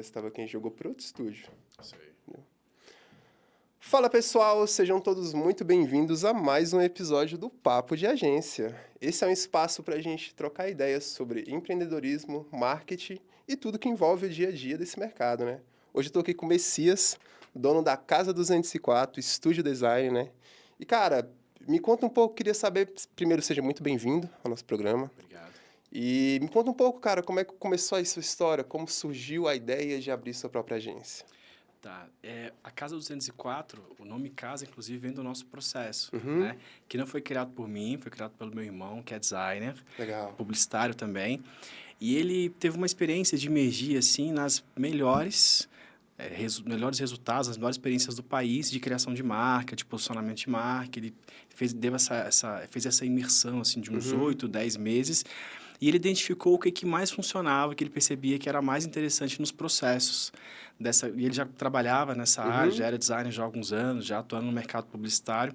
Estava aqui, a gente jogou para outro estúdio. Sei. Fala pessoal, sejam todos muito bem-vindos a mais um episódio do Papo de Agência. Esse é um espaço para a gente trocar ideias sobre empreendedorismo, marketing e tudo que envolve o dia a dia desse mercado, né? Hoje eu estou aqui com o Messias, dono da Casa 204, Estúdio Design, né? E cara, me conta um pouco, queria saber, primeiro seja muito bem-vindo ao nosso programa. Obrigado. E me conta um pouco, cara, como é que começou a sua história, como surgiu a ideia de abrir sua própria agência? Tá. A Casa 204, o nome Casa, inclusive, vem do nosso processo, Uhum. né? Que não foi criado por mim, foi criado pelo meu irmão, que é designer, Legal. publicitário também. E ele teve uma experiência de emergir, assim, nas melhores resultados, as melhores experiências do país de criação de marca, de posicionamento de marca. Ele fez essa imersão, assim, de uns 8, 10 meses. E ele identificou o que mais funcionava, que ele percebia que era mais interessante nos processos. E ele já trabalhava nessa área, já era designer já há alguns anos, já atuando no mercado publicitário.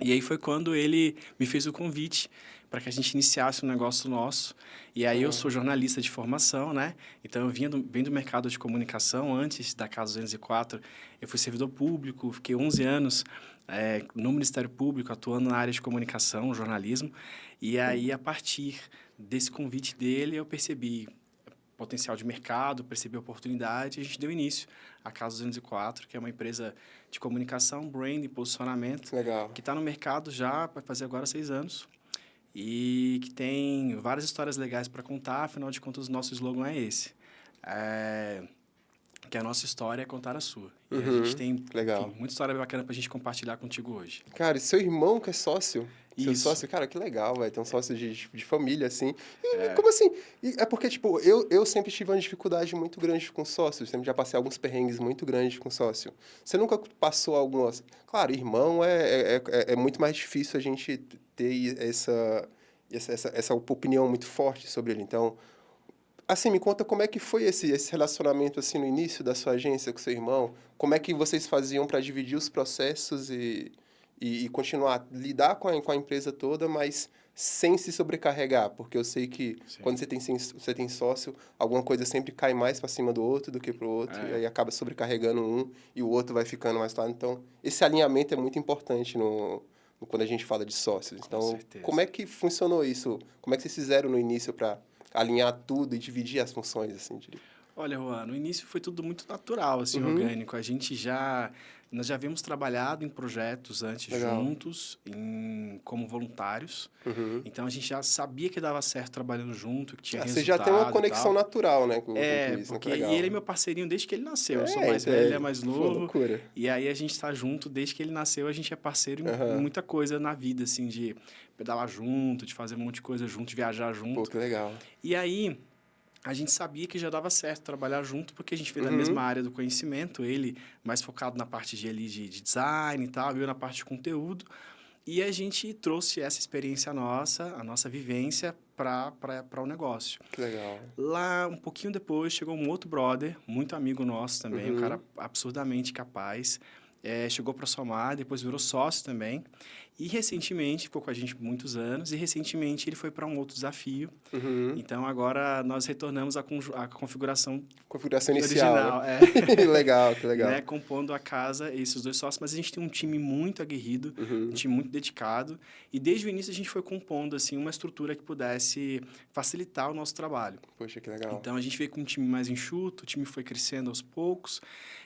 E aí foi quando ele me fez o convite para que a gente iniciasse um negócio nosso. E aí eu sou jornalista de formação, né? Então eu venho do mercado de comunicação. Antes da Casa 204, eu fui servidor público, fiquei 11 anos no Ministério Público, atuando na área de comunicação, jornalismo. E aí, a partir desse convite dele, eu percebi potencial de mercado, percebi a oportunidade e a gente deu início à Casa 204, que é uma empresa de comunicação, brand e posicionamento, Legal. que está no mercado já, vai fazer agora 6 anos, e que tem várias histórias legais para contar, afinal de contas, o nosso slogan é esse. Que a nossa história é contar a sua. E a gente tem, Legal. enfim, muita história bacana para a gente compartilhar contigo hoje. Cara, e seu irmão que é sócio? Seu Isso. sócio, cara, que legal, velho. Ter um sócio de família, assim. E como assim? É porque, tipo, eu sempre tive uma dificuldade muito grande com sócios. Sempre já passei alguns perrengues muito grandes com sócio. Você nunca passou algumas... Claro, irmão é muito mais difícil a gente ter essa opinião muito forte sobre ele. Então, assim, me conta como é que foi esse relacionamento, assim, no início da sua agência com seu irmão. Como é que vocês faziam para dividir os processos e continuar, lidar com a empresa toda, mas sem se sobrecarregar? Porque eu sei que Sim. quando você tem sócio, alguma coisa sempre cai mais para cima do outro do que para o outro, e aí acaba sobrecarregando um e o outro vai ficando mais claro. Então, esse alinhamento é muito importante quando a gente fala de sócios. Com Então, certeza. como é que funcionou isso? Como é que vocês fizeram no início para alinhar tudo e dividir as funções, assim, diria? Olha, Juan, no início foi tudo muito natural, assim, orgânico. Nós já havíamos trabalhado em projetos antes Legal. juntos, como voluntários. Então, a gente já sabia que dava certo trabalhando junto, que tinha Você já tem uma resultado e conexão tal. natural, né, com isso, né? Que Porque e legal. ele é meu parceirinho desde que ele nasceu. Eu sou É, mais velho, ele é mais pô, novo. loucura. E aí a gente está junto desde que ele nasceu. A gente é parceiro em Aham. muita coisa na vida, assim, de pedalar junto, de fazer um monte de coisa junto, de viajar Pô, junto. que legal. E aí a gente sabia que já dava certo trabalhar junto, porque a gente veio da Uhum. mesma área do conhecimento, ele mais focado na parte de design e tal, eu na parte de conteúdo. E a gente trouxe essa experiência nossa, a nossa vivência, para o negócio. Que legal. Lá, um pouquinho depois, chegou um outro brother, muito amigo nosso também, um cara absurdamente capaz. Chegou para somar, depois virou sócio também. E recentemente, ficou com a gente por muitos anos, e recentemente ele foi para um outro desafio. Então, agora nós retornamos à configuração Configuração inicial, original. né? Legal, que legal. Né, compondo a casa, esses dois sócios. Mas a gente tem um time muito aguerrido, um time muito dedicado. E desde o início a gente foi compondo assim, uma estrutura que pudesse facilitar o nosso trabalho. Poxa, que legal. Então, a gente veio com um time mais enxuto, o time foi crescendo aos poucos.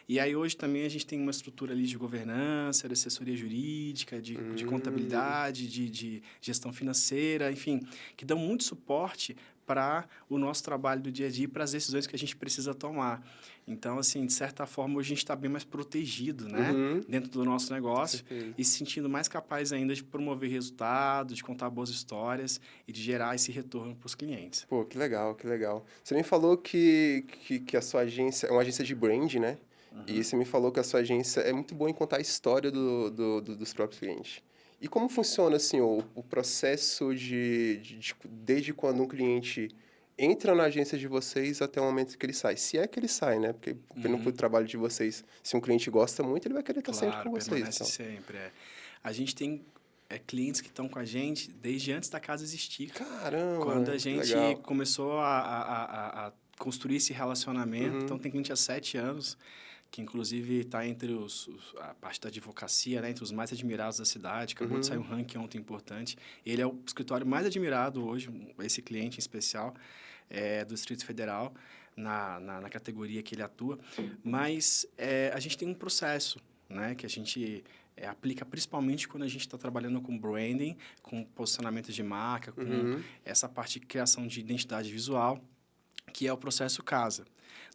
E aí, hoje também, a gente tem uma estrutura ali de governança, de assessoria jurídica, de contabilidade, de gestão financeira, enfim, que dão muito suporte para o nosso trabalho do dia a dia e para as decisões que a gente precisa tomar. Então, assim, de certa forma, hoje a gente está bem mais protegido, né? Dentro do nosso negócio e se sentindo mais capaz ainda de promover resultados, de contar boas histórias e de gerar esse retorno para os clientes. Pô, que legal, que legal. Você me falou que a sua agência é uma agência de brand, né? E você me falou que a sua agência é muito boa em contar a história dos próprios clientes. E como funciona, assim, o processo desde quando um cliente entra na agência de vocês até o momento que ele sai? Se é que ele sai, né? Porque, dependendo do trabalho de vocês, se um cliente gosta muito, ele vai querer estar sempre com Claro, vocês. permanece Então. sempre. A gente tem clientes que estão com a gente desde antes da casa existir. Caramba, Quando a que gente legal. começou a construir esse relacionamento. Então, tem cliente há 7 anos, que inclusive está entre a parte da advocacia, né, entre os mais admirados da cidade. Acabou de sair um ranking ontem importante. Ele é o escritório mais admirado hoje, esse cliente em especial, do Distrito Federal, na categoria que ele atua. Mas a gente tem um processo, né, que a gente aplica principalmente quando a gente está trabalhando com branding, com posicionamento de marca, com essa parte de criação de identidade visual, que é o processo CASA.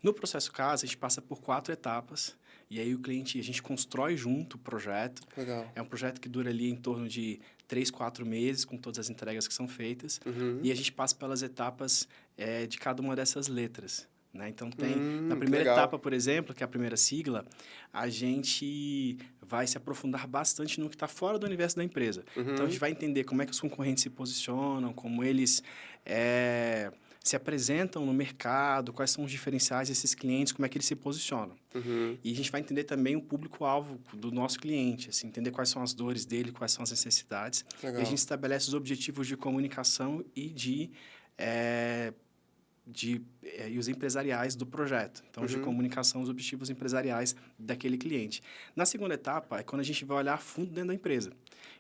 No processo CASA, a gente passa por 4 etapas, e aí a gente constrói junto o projeto. Legal. É um projeto que dura ali em torno de 3, 4 meses, com todas as entregas que são feitas, e a gente passa pelas etapas de cada uma dessas letras. Né? Então, na primeira etapa, por exemplo, que é a primeira sigla, a gente vai se aprofundar bastante no que está fora do universo da empresa. Então, a gente vai entender como é que os concorrentes se posicionam, como eles se apresentam no mercado, quais são os diferenciais desses clientes, como é que eles se posicionam. E a gente vai entender também o público-alvo do nosso cliente, assim, entender quais são as dores dele, quais são as necessidades. Legal. E a gente estabelece os objetivos de comunicação e os empresariais do projeto. Então, de comunicação, os objetivos empresariais daquele cliente. Na segunda etapa, é quando a gente vai olhar a fundo dentro da empresa.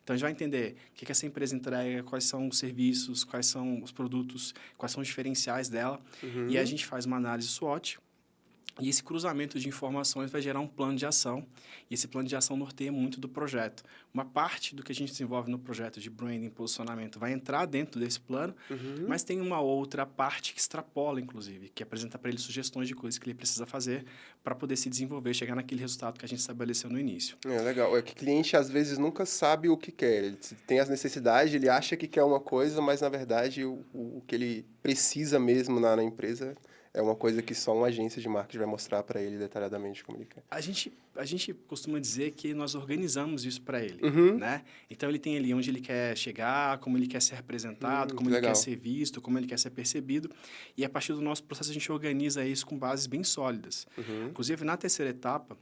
Então, a gente vai entender o que essa empresa entrega, quais são os serviços, quais são os produtos, quais são os diferenciais dela. E a gente faz uma análise SWOT. E esse cruzamento de informações vai gerar um plano de ação. E esse plano de ação norteia muito do projeto. Uma parte do que a gente desenvolve no projeto de branding e posicionamento vai entrar dentro desse plano, mas tem uma outra parte que extrapola, inclusive, que apresenta para ele sugestões de coisas que ele precisa fazer para poder se desenvolver, chegar naquele resultado que a gente estabeleceu no início. Legal. É que o cliente, às vezes, nunca sabe o que quer. Ele tem as necessidades, ele acha que quer uma coisa, mas, na verdade, o que ele precisa mesmo na empresa é uma coisa que só uma agência de marketing vai mostrar para ele detalhadamente como ele quer. A gente costuma dizer que nós organizamos isso para ele, né? Então, ele tem ali onde ele quer chegar, como ele quer ser representado, como ele quer ser visto, como ele quer ser percebido. E, a partir do nosso processo, a gente organiza isso com bases bem sólidas. Inclusive, na terceira etapa,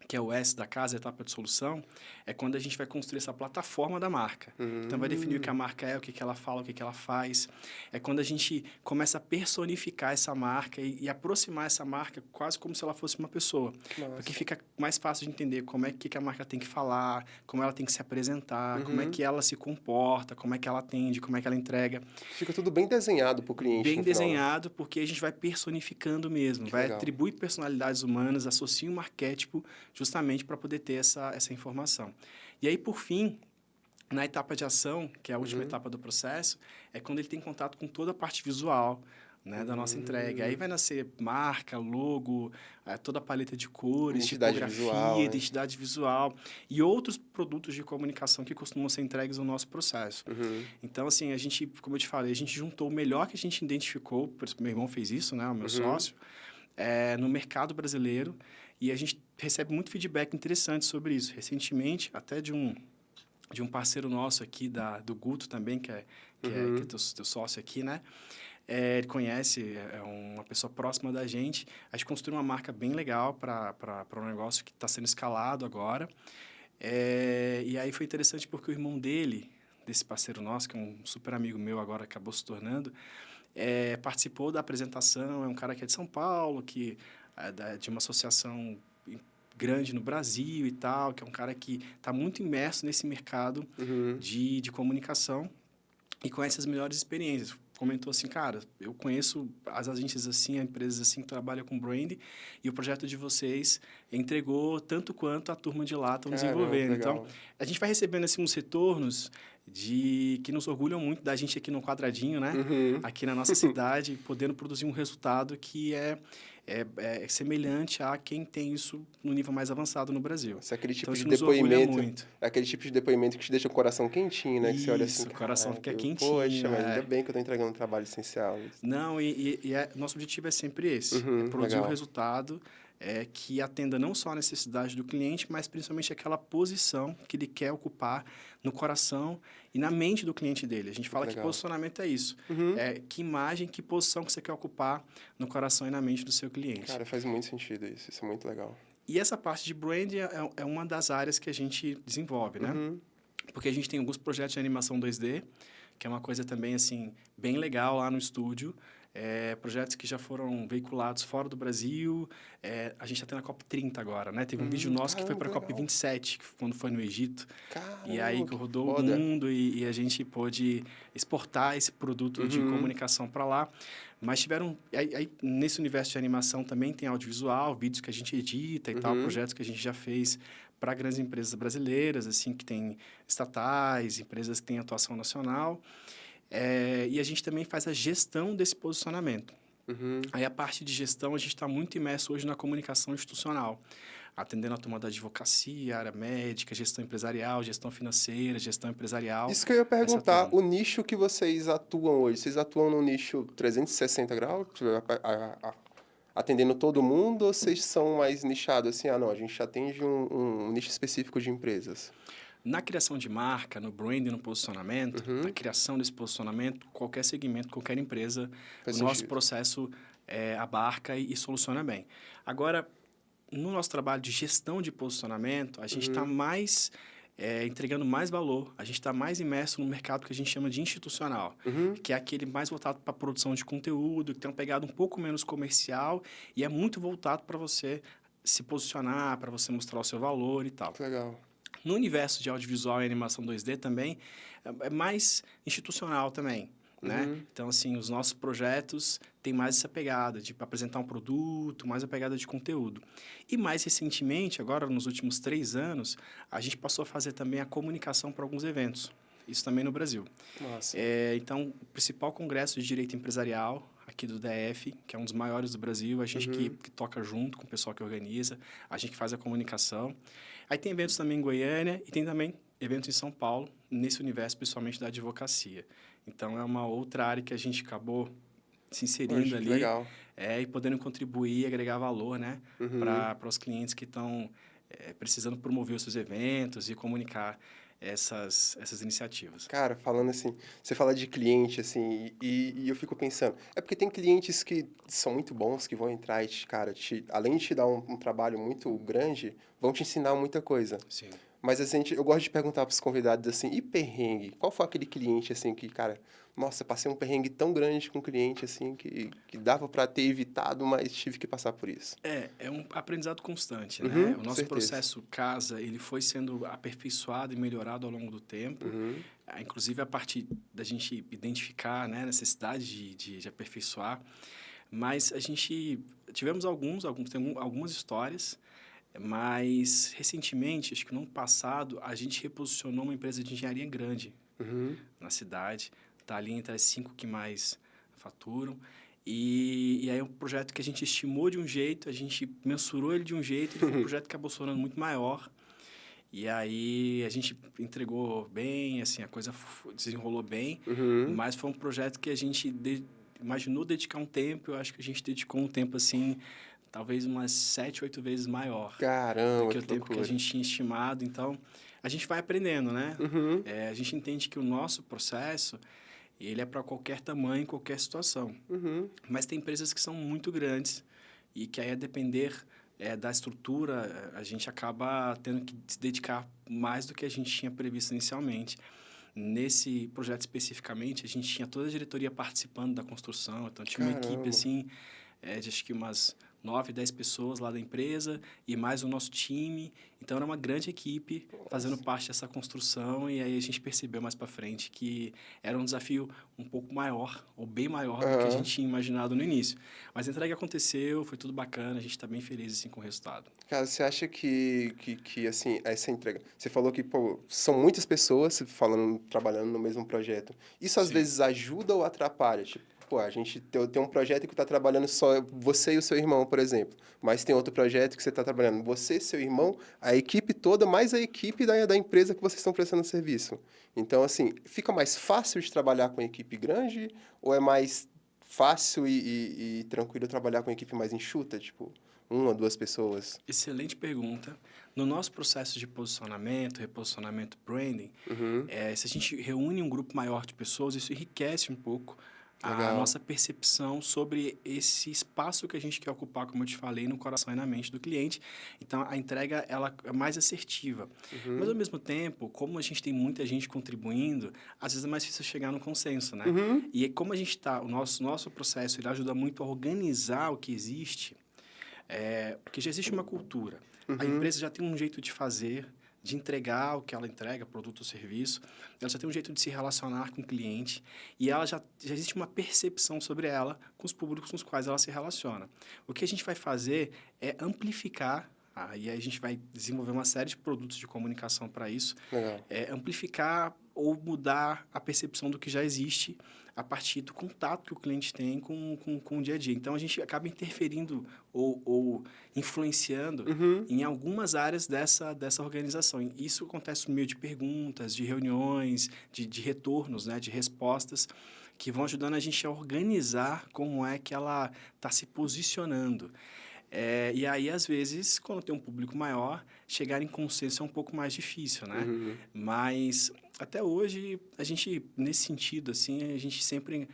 que é o S da casa, a etapa de solução, é quando a gente vai construir essa plataforma da marca. Então, vai definir o que a marca é, o que ela fala, o que ela faz. É quando a gente começa a personificar essa marca e aproximar essa marca quase como se ela fosse uma pessoa. Porque fica mais fácil de entender como é que a marca tem que falar, como ela tem que se apresentar, como é que ela se comporta, como é que ela atende, como é que ela entrega. Fica tudo bem desenhado para o cliente. Bem desenhado, porque a gente vai personificando mesmo, vai atribuir personalidades humanas, associa um arquétipo justamente para poder ter essa informação. E aí, por fim, na etapa de ação, que é a última etapa do processo, é quando ele tem contato com toda a parte visual, né, da nossa entrega. Aí vai nascer marca, logo, toda a paleta de cores, tipografia, identidade visual e outros produtos de comunicação que costumam ser entregues no nosso processo. Então, assim, a gente, como eu te falei, a gente juntou o melhor que a gente identificou, por isso meu irmão fez isso, né, o meu sócio, no mercado brasileiro, e a gente recebe muito feedback interessante sobre isso. Recentemente, até de um parceiro nosso aqui, do Guto também, que é teu sócio aqui, né? Ele conhece, é uma pessoa próxima da gente. A gente construiu uma marca bem legal para um negócio que está sendo escalado agora. E aí foi interessante porque o irmão dele, desse parceiro nosso, que é um super amigo meu agora, acabou se tornando, participou da apresentação. É um cara que é de São Paulo, que de uma associação grande no Brasil e tal, que é um cara que está muito imerso nesse mercado de comunicação e conhece as melhores experiências. Comentou assim, cara, eu conheço as agências assim, as empresas assim que trabalham com branding, e o projeto de vocês entregou tanto quanto a turma de lá estão desenvolvendo. Legal. Então, a gente vai recebendo assim, uns retornos que nos orgulham muito da gente aqui no quadradinho, né? Aqui na nossa cidade, podendo produzir um resultado que é semelhante a quem tem isso no nível mais avançado no Brasil. É aquele tipo então, de depoimento, é aquele tipo de depoimento que te deixa o coração quentinho, né? Que você olha assim, o coração fica quentinho. Poxa, mas ainda bem que eu estou entregando um trabalho essencial. Não, nosso objetivo é sempre esse, produzir um resultado que atenda não só a necessidade do cliente, mas principalmente aquela posição que ele quer ocupar no coração e na mente do cliente dele. A gente fala que posicionamento é isso. Que imagem, que posição que você quer ocupar no coração e na mente do seu cliente. Cara, faz muito sentido isso. Isso é muito legal. E essa parte de branding é uma das áreas que a gente desenvolve, né? Porque a gente tem alguns projetos de animação 2D, que é uma coisa também, assim, bem legal lá no estúdio. projetos que já foram veiculados fora do Brasil. A gente está tendo a COP30 agora, né? Teve um vídeo nosso que foi para a COP27, quando foi no Egito. Caramba, E aí que rodou o foda. mundo e a gente pôde exportar esse produto de comunicação para lá. Mas tiveram... Aí, nesse universo de animação também tem audiovisual, vídeos que a gente edita e tal, projetos que a gente já fez para grandes empresas brasileiras, assim, que tem estatais, empresas que têm atuação nacional. E a gente também faz a gestão desse posicionamento. Aí a parte de gestão, a gente está muito imerso hoje na comunicação institucional, atendendo a turma da advocacia, área médica, gestão empresarial, gestão financeira, gestão empresarial. Isso que eu ia perguntar, o nicho que vocês atuam hoje, vocês atuam no nicho 360 graus, atendendo todo mundo, ou vocês são mais nichados assim, não, a gente atende um nicho específico de empresas? Na criação de marca, no branding, no posicionamento, na criação desse posicionamento, qualquer segmento, qualquer empresa, Faz o nosso sentido. processo abarca e soluciona bem. Agora, no nosso trabalho de gestão de posicionamento, a gente está mais entregando mais valor, a gente está mais imerso no mercado que a gente chama de institucional, que é aquele mais voltado para a produção de conteúdo, que tem uma pegada um pouco menos comercial e é muito voltado para você se posicionar, para você mostrar o seu valor e tal. Legal. No universo de audiovisual e animação 2D também, é mais institucional também, né? Então, assim, os nossos projetos têm mais essa pegada de apresentar um produto, mais a pegada de conteúdo. E mais recentemente, agora nos últimos 3 anos, a gente passou a fazer também a comunicação para alguns eventos. Isso também no Brasil. Nossa. Então, o principal congresso de direito empresarial aqui do DF, que é um dos maiores do Brasil, a gente que toca junto com o pessoal que organiza, a gente que faz a comunicação. Aí tem eventos também em Goiânia e tem também eventos em São Paulo, nesse universo, principalmente da advocacia. Então, é uma outra área que a gente acabou se inserindo ali. Legal. E podendo contribuir e agregar valor, né? Para os clientes que estão precisando promover os seus eventos e comunicar essas iniciativas. Cara, falando assim, você fala de cliente, assim, e eu fico pensando, é porque tem clientes que são muito bons, que vão entrar e, cara, além de te dar um trabalho muito grande, vão te ensinar muita coisa. Sim. Mas, assim, eu gosto de perguntar para os convidados, assim, e perrengue? Qual foi aquele cliente, assim, que, cara, nossa, passei um perrengue tão grande com um cliente, assim, que dava para ter evitado, mas tive que passar por isso. É um aprendizado constante, né? O nosso certeza. processo casa, ele foi sendo aperfeiçoado e melhorado ao longo do tempo. Inclusive, a partir da gente identificar, né, a necessidade de aperfeiçoar. Mas a gente... Tivemos tem algumas histórias, mas recentemente, acho que no ano passado, a gente reposicionou uma empresa de engenharia grande na cidade. Está ali entre as 5 que mais faturam. E aí é um projeto que a gente estimou de um jeito, a gente mensurou ele de um jeito, e foi um projeto que acabou se tornando muito maior. E aí a gente entregou bem, assim, a coisa desenrolou bem, mas foi um projeto que a gente imaginou dedicar um tempo, eu acho que a gente dedicou um tempo, assim, talvez umas 7, 8 vezes maior Caramba, do que o que tempo que a loucura. gente tinha estimado. Então, a gente vai aprendendo, né? A gente entende que o nosso processo, ele é para qualquer tamanho, qualquer situação. Mas tem empresas que são muito grandes e que aí, a depender da estrutura, a gente acaba tendo que se dedicar mais do que a gente tinha previsto inicialmente. Nesse projeto especificamente, a gente tinha toda a diretoria participando da construção. Então, tinha uma equipe, assim, de acho que umas 9, 10 pessoas lá da empresa e mais o nosso time. Então, era uma grande equipe fazendo parte dessa construção e aí a gente percebeu mais para frente que era um desafio um pouco maior, ou bem maior do que a gente tinha imaginado no início. Mas a entrega aconteceu, foi tudo bacana, a gente está bem feliz assim, com o resultado. Cara, você acha que assim, essa entrega... Você falou que, pô, são muitas pessoas trabalhando no mesmo projeto. Isso, às Sim. vezes, ajuda ou atrapalha? Tipo, pô, a gente tem um projeto que está trabalhando só você e o seu irmão, por exemplo. Mas tem outro projeto que você está trabalhando você, seu irmão, a equipe toda, mais a equipe da empresa que vocês estão prestando serviço. Então, assim, fica mais fácil de trabalhar com equipe grande ou é mais fácil e tranquilo trabalhar com equipe mais enxuta, tipo... 1 ou 2 pessoas? Excelente pergunta. No nosso processo de posicionamento, reposicionamento, branding, se a gente reúne um grupo maior de pessoas, isso enriquece um pouco a nossa percepção sobre esse espaço que a gente quer ocupar, como eu te falei, no coração e na mente do cliente. Então, a entrega ela é mais assertiva. Mas, ao mesmo tempo, como a gente tem muita gente contribuindo, às vezes é mais difícil chegar no consenso, né? E como a gente está, o nosso processo ele ajuda muito a organizar o que existe, porque já existe uma cultura. A empresa já tem um jeito de fazer, de entregar o que ela entrega, produto ou serviço. Ela já tem um jeito de se relacionar com o cliente e ela já existe uma percepção sobre ela com os públicos com os quais ela se relaciona. O que a gente vai fazer é amplificar, e aí a gente vai desenvolver uma série de produtos de comunicação para isso, amplificar ou mudar a percepção do que já existe a partir do contato que o cliente tem com o dia a dia. Então, a gente acaba interferindo ou influenciando em algumas áreas dessa organização. E isso acontece no meio de perguntas, de reuniões, de retornos, né, de respostas, que vão ajudando a gente a organizar como é que ela está se posicionando. E aí, às vezes, quando tem um público maior, chegar em consenso é um pouco mais difícil, né? Mas, até hoje, a gente, nesse sentido, assim, a gente sempre...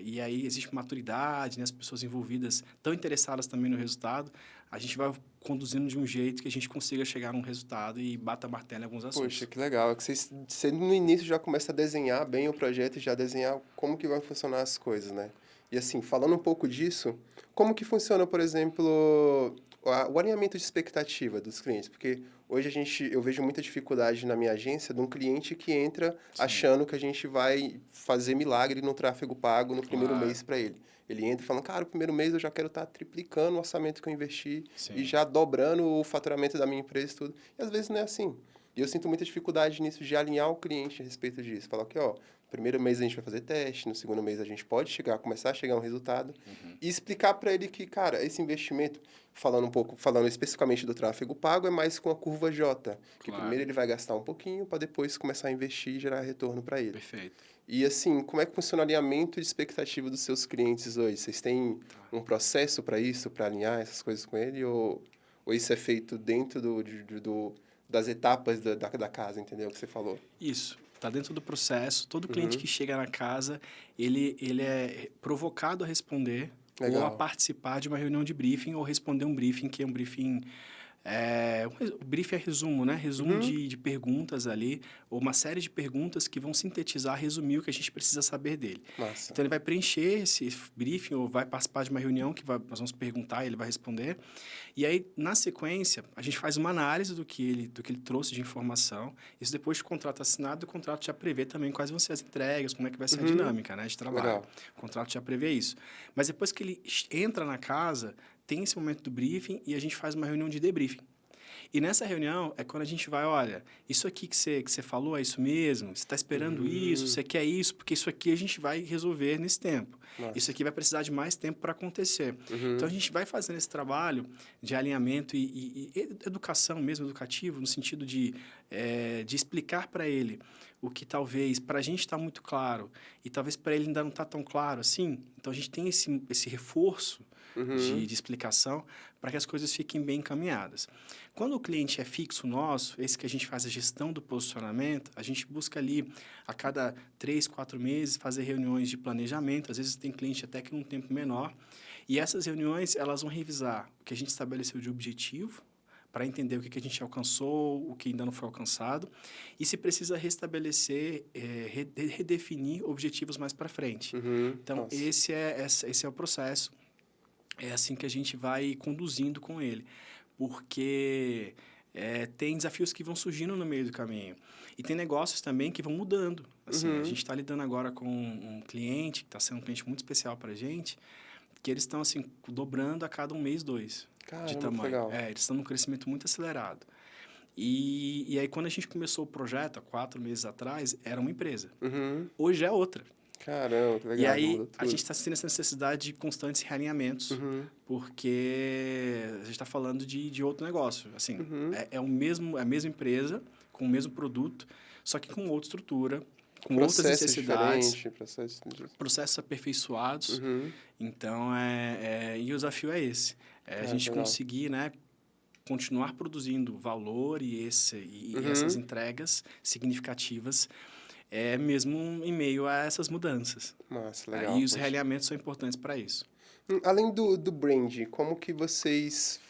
e aí existe maturidade, né? As pessoas envolvidas estão interessadas também no resultado. A gente vai conduzindo de um jeito que a gente consiga chegar num resultado e bata martelo em alguns assuntos. Poxa, que legal. É que você no início já começa a desenhar bem o projeto e já desenhar como que vai funcionar as coisas, né? E assim, falando um pouco disso, como que funciona, por exemplo, o alinhamento de expectativa dos clientes? Porque hoje eu vejo muita dificuldade na minha agência de um cliente que entra achando que a gente vai fazer milagre no tráfego pago no primeiro mês para ele. Ele entra falando, cara, o primeiro mês eu já quero estar triplicando o orçamento que eu investi e já dobrando o faturamento da minha empresa e tudo. E às vezes não é assim. E eu sinto muita dificuldade nisso de alinhar o cliente a respeito disso. Falar que, ó, no primeiro mês a gente vai fazer teste, no segundo mês a gente pode começar a chegar a um resultado e explicar para ele que, cara, esse investimento, falando especificamente do tráfego pago, é mais com a curva J, que primeiro ele vai gastar um pouquinho para depois começar a investir e gerar retorno para ele. Perfeito. E assim, como é que funciona o alinhamento de expectativa dos seus clientes hoje? Vocês têm um processo para isso, para alinhar essas coisas com ele? Ou isso é feito dentro das etapas da casa, entendeu? O que você falou. Isso. Está dentro do processo. Todo cliente que chega na casa, ele é provocado a responder ou a participar de uma reunião de briefing ou responder um briefing, que é um briefing... o briefing é resumo, né? Resumo de perguntas ali, ou uma série de perguntas que vão sintetizar, resumir o que a gente precisa saber dele. Massa. Então, ele vai preencher esse briefing ou vai participar de uma reunião que nós vamos perguntar e ele vai responder. E aí, na sequência, a gente faz uma análise do que ele trouxe de informação. Isso depois do contrato assinado, o contrato já prevê também quais vão ser as entregas, como é que vai ser a dinâmica, né, de trabalho. Legal. O contrato já prevê isso. Mas depois que ele entra na casa, tem esse momento do briefing e a gente faz uma reunião de debriefing. E nessa reunião é quando a gente vai, olha, isso aqui que você falou é isso mesmo? Você está esperando isso? Você quer isso? Porque isso aqui a gente vai resolver nesse tempo. Nossa. Isso aqui vai precisar de mais tempo para acontecer. Então, a gente vai fazendo esse trabalho de alinhamento e educação mesmo, educativo, no sentido de explicar para ele o que talvez para a gente está muito claro e talvez para ele ainda não está tão claro assim. Então, a gente tem esse reforço de explicação para que as coisas fiquem bem encaminhadas. Quando o cliente é fixo nosso, esse que a gente faz a gestão do posicionamento, a gente busca ali a cada 3, 4 meses fazer reuniões de planejamento. Às vezes tem cliente até que num tempo menor. E essas reuniões, elas vão revisar o que a gente estabeleceu de objetivo, para entender o que a gente alcançou, o que ainda não foi alcançado, e se precisa restabelecer, redefinir objetivos mais para frente. Então, esse é o processo. É assim que a gente vai conduzindo com ele, porque tem desafios que vão surgindo no meio do caminho. E tem negócios também que vão mudando. Assim, a gente está lidando agora com um cliente, que está sendo um cliente muito especial para a gente, que eles estão assim, dobrando a cada 1 mês, 2 de tamanho. Legal. Eles estão num crescimento muito acelerado. E aí, quando a gente começou o projeto, há 4 meses atrás, era uma empresa. Hoje é outra. Caramba, que legal. E aí, a gente está sentindo essa necessidade de constantes realinhamentos, porque a gente está falando de outro negócio. Assim, é a mesma empresa, com o mesmo produto, só que com outra estrutura, com outras necessidades. Processos aperfeiçoados. Então, e o desafio é esse. A gente conseguir, né, continuar produzindo valor e essas entregas significativas, é mesmo em meio a essas mudanças. Nossa, legal. E os Poxa. realinhamentos são importantes para isso. Além do brand, como que vocês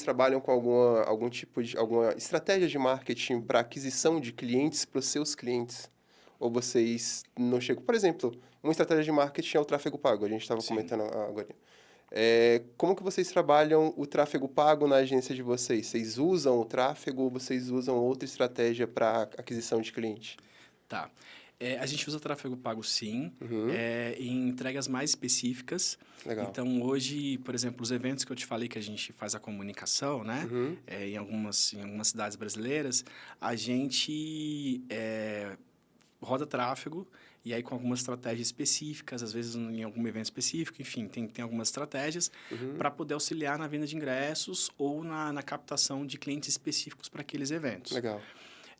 trabalham com algum tipo de alguma estratégia de marketing para aquisição de clientes para os seus clientes? Ou vocês não chegam... Por exemplo, uma estratégia de marketing é o tráfego pago, a gente estava Sim. comentando agora. Como que vocês trabalham o tráfego pago na agência de vocês? Vocês usam o tráfego ou vocês usam outra estratégia para aquisição de cliente? Tá. A gente usa tráfego pago, sim, Uhum, em entregas mais específicas. legal. Então, hoje, por exemplo, os eventos que eu te falei que a gente faz a comunicação, né? Uhum, Em algumas cidades brasileiras, a gente roda tráfego e aí com algumas estratégias específicas, às vezes em algum evento específico, enfim, tem algumas estratégias uhum, para poder auxiliar na venda de ingressos ou na captação de clientes específicos para aqueles eventos. legal.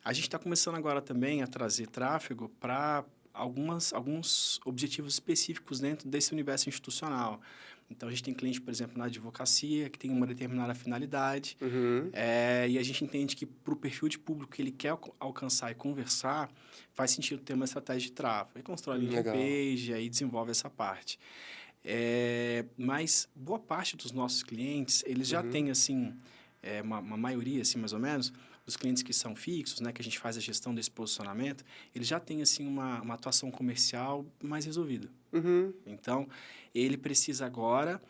A gente está começando agora também a trazer tráfego para alguns objetivos específicos dentro desse universo institucional. Então, a gente tem cliente, por exemplo, na advocacia, que tem uma determinada finalidade, Uhum, e a gente entende que para o perfil de público que ele quer alcançar e conversar, faz sentido ter uma estratégia de tráfego. Aí constrói a landing legal. page, aí desenvolve essa parte. Mas boa parte dos nossos clientes, eles já Uhum, têm, assim, uma maioria, assim, mais ou menos, dos clientes que são fixos, né, que a gente faz a gestão desse posicionamento, eles já têm, assim, uma atuação comercial mais resolvida. uhum, Então, ele precisa agora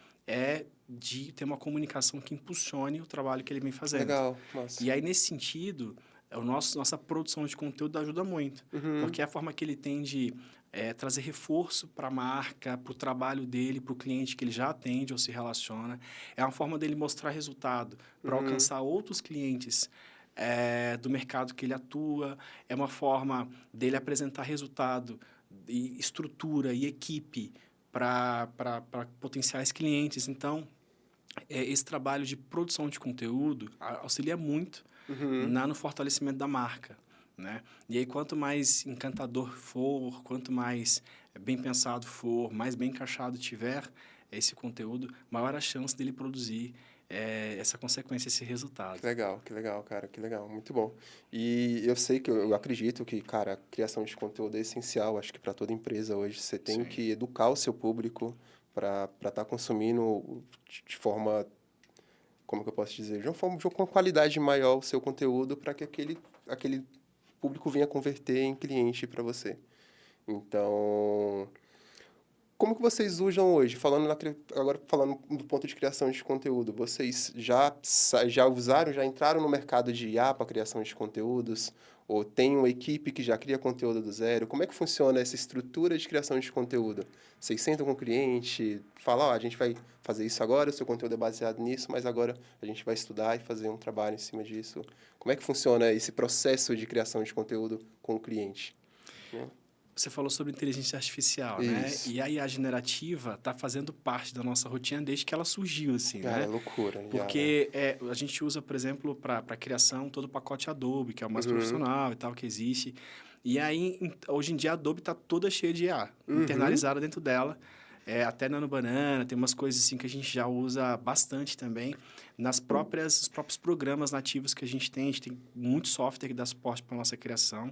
de ter uma comunicação que impulsione o trabalho que ele vem fazendo. legal. Nossa. E aí, nesse sentido, nossa produção de conteúdo ajuda muito, Uhum, porque é a forma que ele tem de trazer reforço para a marca, para o trabalho dele, para o cliente que ele já atende ou se relaciona. É uma forma dele mostrar resultado para uhum, alcançar outros clientes do mercado que ele atua. É uma forma dele apresentar resultado, e estrutura e equipe para potenciais clientes. Então, esse trabalho de produção de conteúdo auxilia muito uhum. no fortalecimento da marca, né? E aí, quanto mais encantador for, quanto mais bem pensado for, mais bem encaixado tiver esse conteúdo, maior a chance dele produzir essa consequência, esse resultado. Que legal, cara, que legal, muito bom. E eu sei que eu acredito que, cara, a criação de conteúdo é essencial, acho que para toda empresa hoje você tem Sim, que educar o seu público para estar consumindo de forma, como que eu posso dizer, de uma forma com qualidade maior o seu conteúdo para que aquele público venha converter em cliente para você. Então, como que vocês usam hoje? Agora falando do ponto de criação de conteúdo, vocês já usaram, já entraram no mercado de IA para criação de conteúdos? Ou tem uma equipe que já cria conteúdo do zero? Como é que funciona essa estrutura de criação de conteúdo? Vocês sentam com o cliente, falam, ó, a gente vai fazer isso agora, o seu conteúdo é baseado nisso, mas agora a gente vai estudar e fazer um trabalho em cima disso. Como é que funciona esse processo de criação de conteúdo com o cliente? Né? você falou sobre inteligência artificial, né? Isso. E a IA generativa está fazendo parte da nossa rotina desde que ela surgiu, assim, Cara, é né? loucura, IA, né? Porque a gente usa, por exemplo, para a criação todo o pacote Adobe, que é o mais Uhum. profissional e tal, que existe. E aí, hoje em dia, a Adobe está toda cheia de IA, Uhum. internalizada dentro dela. Até Nano Banana, tem umas coisas assim que a gente já usa bastante também os próprios programas nativos que a gente tem. A gente tem muito software que dá suporte para nossa criação,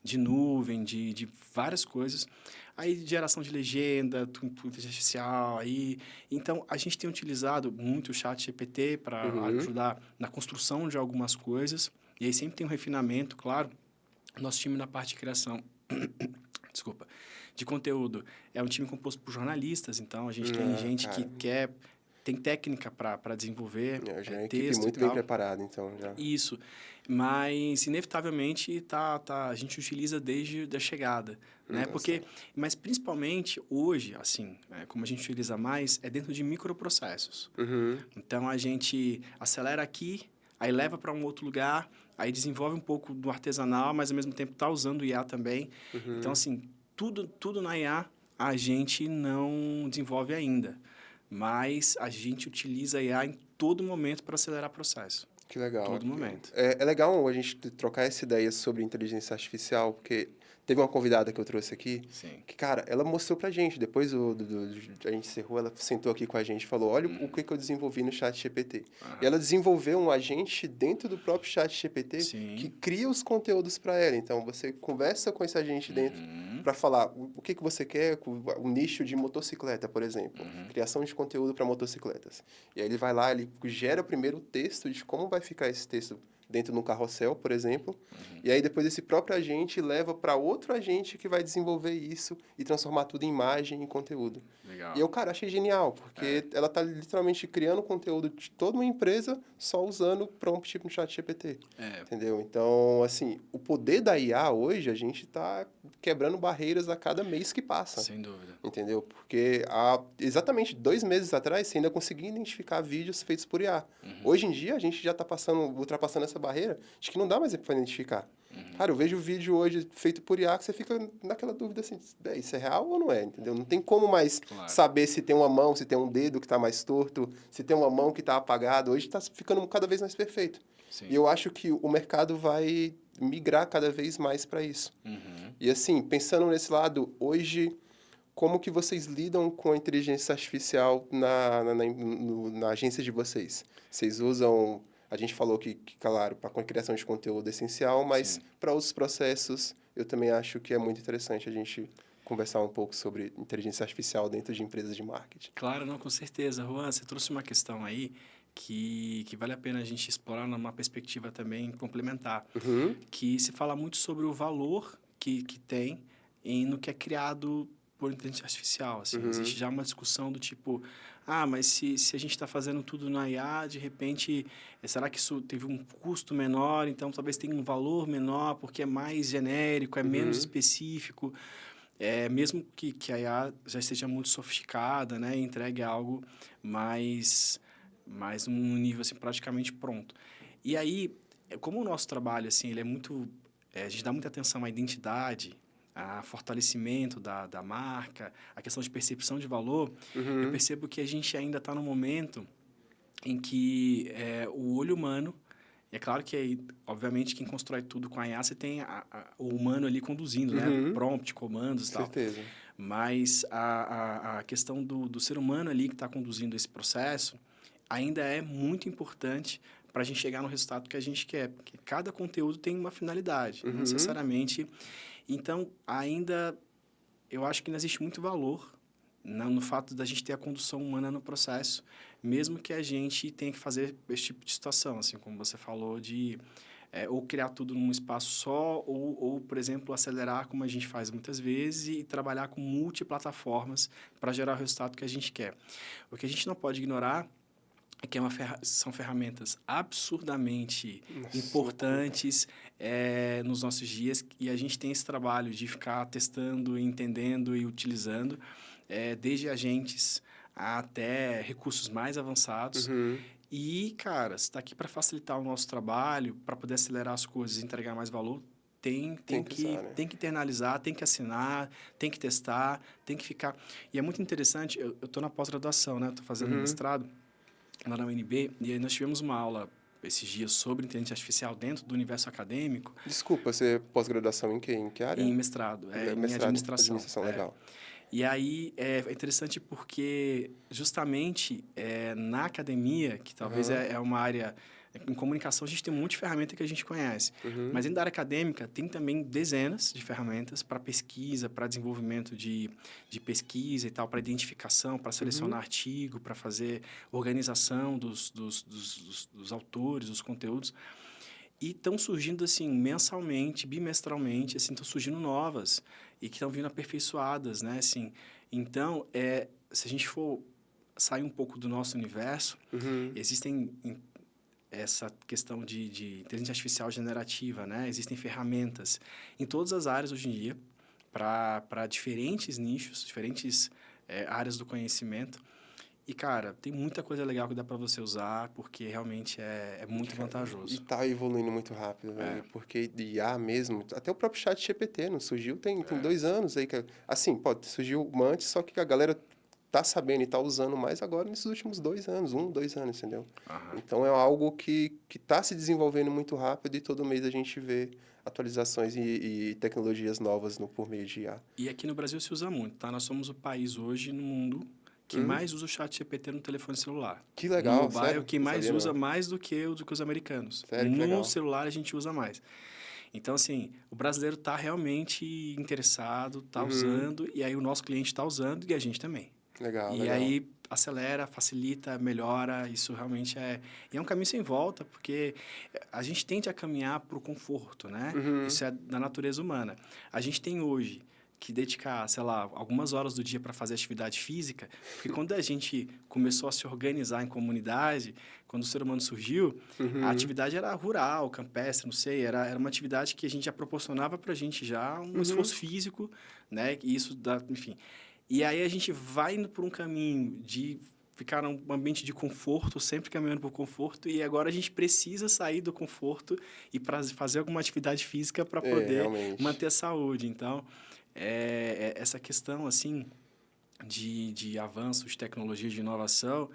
de nuvem, de várias coisas. Aí, geração de legenda, inteligência artificial, aí... Então, a gente tem utilizado muito o chat GPT para Uhum. ajudar na construção de algumas coisas. E aí sempre tem um refinamento, claro. Nosso time na parte de criação, desculpa, de conteúdo é um time composto por jornalistas, então a gente tem gente que Cara, tem técnica para desenvolver já é uma equipe texto e muito bem tal. preparada, então, já. Isso, mas inevitavelmente a gente utiliza desde a chegada, né? Nossa. Mas principalmente hoje, assim, como a gente utiliza mais, é dentro de microprocessos. Uhum. Então a gente acelera aqui, aí leva para um outro lugar, aí desenvolve um pouco do artesanal, mas ao mesmo tempo está usando o IA também. Então, Uhum. assim, tudo na IA a gente não desenvolve ainda, mas a gente utiliza a IA em todo momento para acelerar o processo. Que legal. Todo momento. É legal a gente trocar essa ideia sobre inteligência artificial, porque Teve uma convidada que eu trouxe aqui, Sim. que, cara, ela mostrou pra gente, depois a gente encerrou, ela sentou aqui com a gente e falou, olha o que eu desenvolvi no chat GPT. E ela desenvolveu um agente dentro do próprio chat GPT que cria os conteúdos para ela. Então, você conversa com esse agente dentro para falar o que você quer, o nicho de motocicleta, por exemplo. Criação de conteúdo para motocicletas. E aí ele vai lá, ele gera primeiro o texto de como vai ficar esse texto dentro de um carrossel, por exemplo. E aí depois esse próprio agente leva para outro agente que vai desenvolver isso e transformar tudo em imagem e conteúdo. Legal. E eu, cara, achei genial, porque ela tá literalmente criando conteúdo de toda uma empresa só usando prompt no chat GPT. Entendeu? Então, assim, o poder da IA hoje, a gente tá quebrando barreiras a cada mês que passa. Sem dúvida. Entendeu? Porque há exatamente 2 meses atrás, você ainda conseguia identificar vídeos feitos por IA. Hoje em dia, a gente já está ultrapassando essa barreira de que não dá mais para identificar. Cara, eu vejo vídeo hoje feito por IA que você fica naquela dúvida assim, isso é real ou não é? Entendeu? Não tem como mais saber se tem uma mão, se tem um dedo que está mais torto, se tem uma mão que está apagada. Hoje está ficando cada vez mais perfeito. Sim. E eu acho que o mercado vai migrar cada vez mais para isso. E assim, pensando nesse lado, hoje, como que vocês lidam com a inteligência artificial na agência de vocês? Vocês usam... A gente falou que claro, para a criação de conteúdo é essencial, mas para outros processos, eu também acho que é muito interessante a gente conversar um pouco sobre inteligência artificial dentro de empresas de marketing. Claro, não, com certeza. Juan, você trouxe uma questão aí que vale a pena a gente explorar numa perspectiva também complementar, que se fala muito sobre o valor que tem no que é criado por inteligência artificial. Assim. Existe já uma discussão do tipo, mas se a gente está fazendo tudo na IA, de repente, será que isso teve um custo menor? Então, talvez tenha um valor menor, porque é mais genérico, é menos específico. Mesmo que a IA já esteja muito sofisticada, né? Entregue algo mais um nível assim, praticamente pronto. E aí, como o nosso trabalho assim, ele é muito... a gente dá muita atenção à identidade, a fortalecimento da marca, a questão de percepção de valor, eu percebo que a gente ainda está no momento em que o olho humano, é claro que, aí, obviamente, quem constrói tudo com a IA, você tem o humano ali conduzindo, né? Prompt, comandos e tal. Certeza. Mas a questão do ser humano ali que está conduzindo esse processo ainda é muito importante para a gente chegar no resultado que a gente quer. Porque cada conteúdo tem uma finalidade, não necessariamente... Então, ainda, eu acho que ainda existe muito valor no fato da gente ter a condução humana no processo, mesmo que a gente tenha que fazer esse tipo de situação, assim, como você falou, de ou criar tudo num espaço só, ou, por exemplo, acelerar, como a gente faz muitas vezes, e trabalhar com multiplataformas para gerar o resultado que a gente quer. O que a gente não pode ignorar é que são ferramentas absurdamente importantes nos nossos dias, e a gente tem esse trabalho de ficar testando, entendendo e utilizando, desde agentes até recursos mais avançados. E, cara, se está aqui para facilitar o nosso trabalho, para poder acelerar as coisas e entregar mais valor, tem que usar, né? Tem que internalizar, tem que assinar, tem que testar, tem que ficar... E é muito interessante, eu estou na pós-graduação, né? Estou fazendo mestrado lá na UNB, e aí nós tivemos uma aula esses dias sobre inteligência artificial dentro do universo acadêmico. Desculpa, você pós-graduação em quê? Em que área? Em mestrado, em administração. Legal. E aí é interessante porque justamente na academia, que talvez é uma área... Em comunicação, a gente tem um monte de ferramenta que a gente conhece. Mas dentro da área acadêmica, tem também dezenas de ferramentas para pesquisa, para desenvolvimento de pesquisa e tal, para identificação, para selecionar artigo, para fazer organização dos autores, dos conteúdos. E estão surgindo, assim, mensalmente, bimestralmente, assim, estão surgindo novas e que estão vindo aperfeiçoadas, né? Assim, então, se a gente for sair um pouco do nosso universo, existem... essa questão de inteligência artificial generativa, né? Existem ferramentas em todas as áreas hoje em dia para diferentes nichos, diferentes áreas do conhecimento. E, cara, tem muita coisa legal que dá para você usar, porque realmente é muito vantajoso. E tá evoluindo muito rápido, velho. Porque de IA mesmo, até o próprio chat GPT não surgiu tem 2 anos aí. Assim, surgiu antes, só que a galera tá sabendo e tá usando mais agora nesses últimos 2 anos, 2 anos, entendeu? Aham. Então, é algo que tá se desenvolvendo muito rápido e todo mês a gente vê atualizações e tecnologias novas por meio de IA. E aqui no Brasil se usa muito, tá? Nós somos o país hoje no mundo que Hum, mais usa o chat GPT no telefone celular. que No legal, mobile, sério? quem Não mais sabia usa não. mais do que os americanos. Sério, que No legal. celular a gente usa mais. Então, assim, o brasileiro está realmente interessado, está Uhum, usando, e aí o nosso cliente está usando e a gente também. legal, E legal. aí acelera, facilita, melhora, isso realmente é... E é um caminho sem volta, porque a gente tende a caminhar para o conforto, né? Uhum, Isso é da natureza humana. A gente tem hoje que dedicar, sei lá, algumas horas do dia para fazer atividade física, porque quando a gente começou a se organizar em comunidade, quando o ser humano surgiu, a uhum, atividade era rural, campestre, não sei, era uma atividade que a gente já proporcionava para a gente já um uhum. esforço físico, né? E isso dá, enfim. E aí a gente vai indo por um caminho de ficar num ambiente de conforto, sempre caminhando por conforto, e agora a gente precisa sair do conforto e para fazer alguma atividade física para É, poder realmente. manter a saúde. Então, essa questão assim de avanços, de tecnologia, de inovação,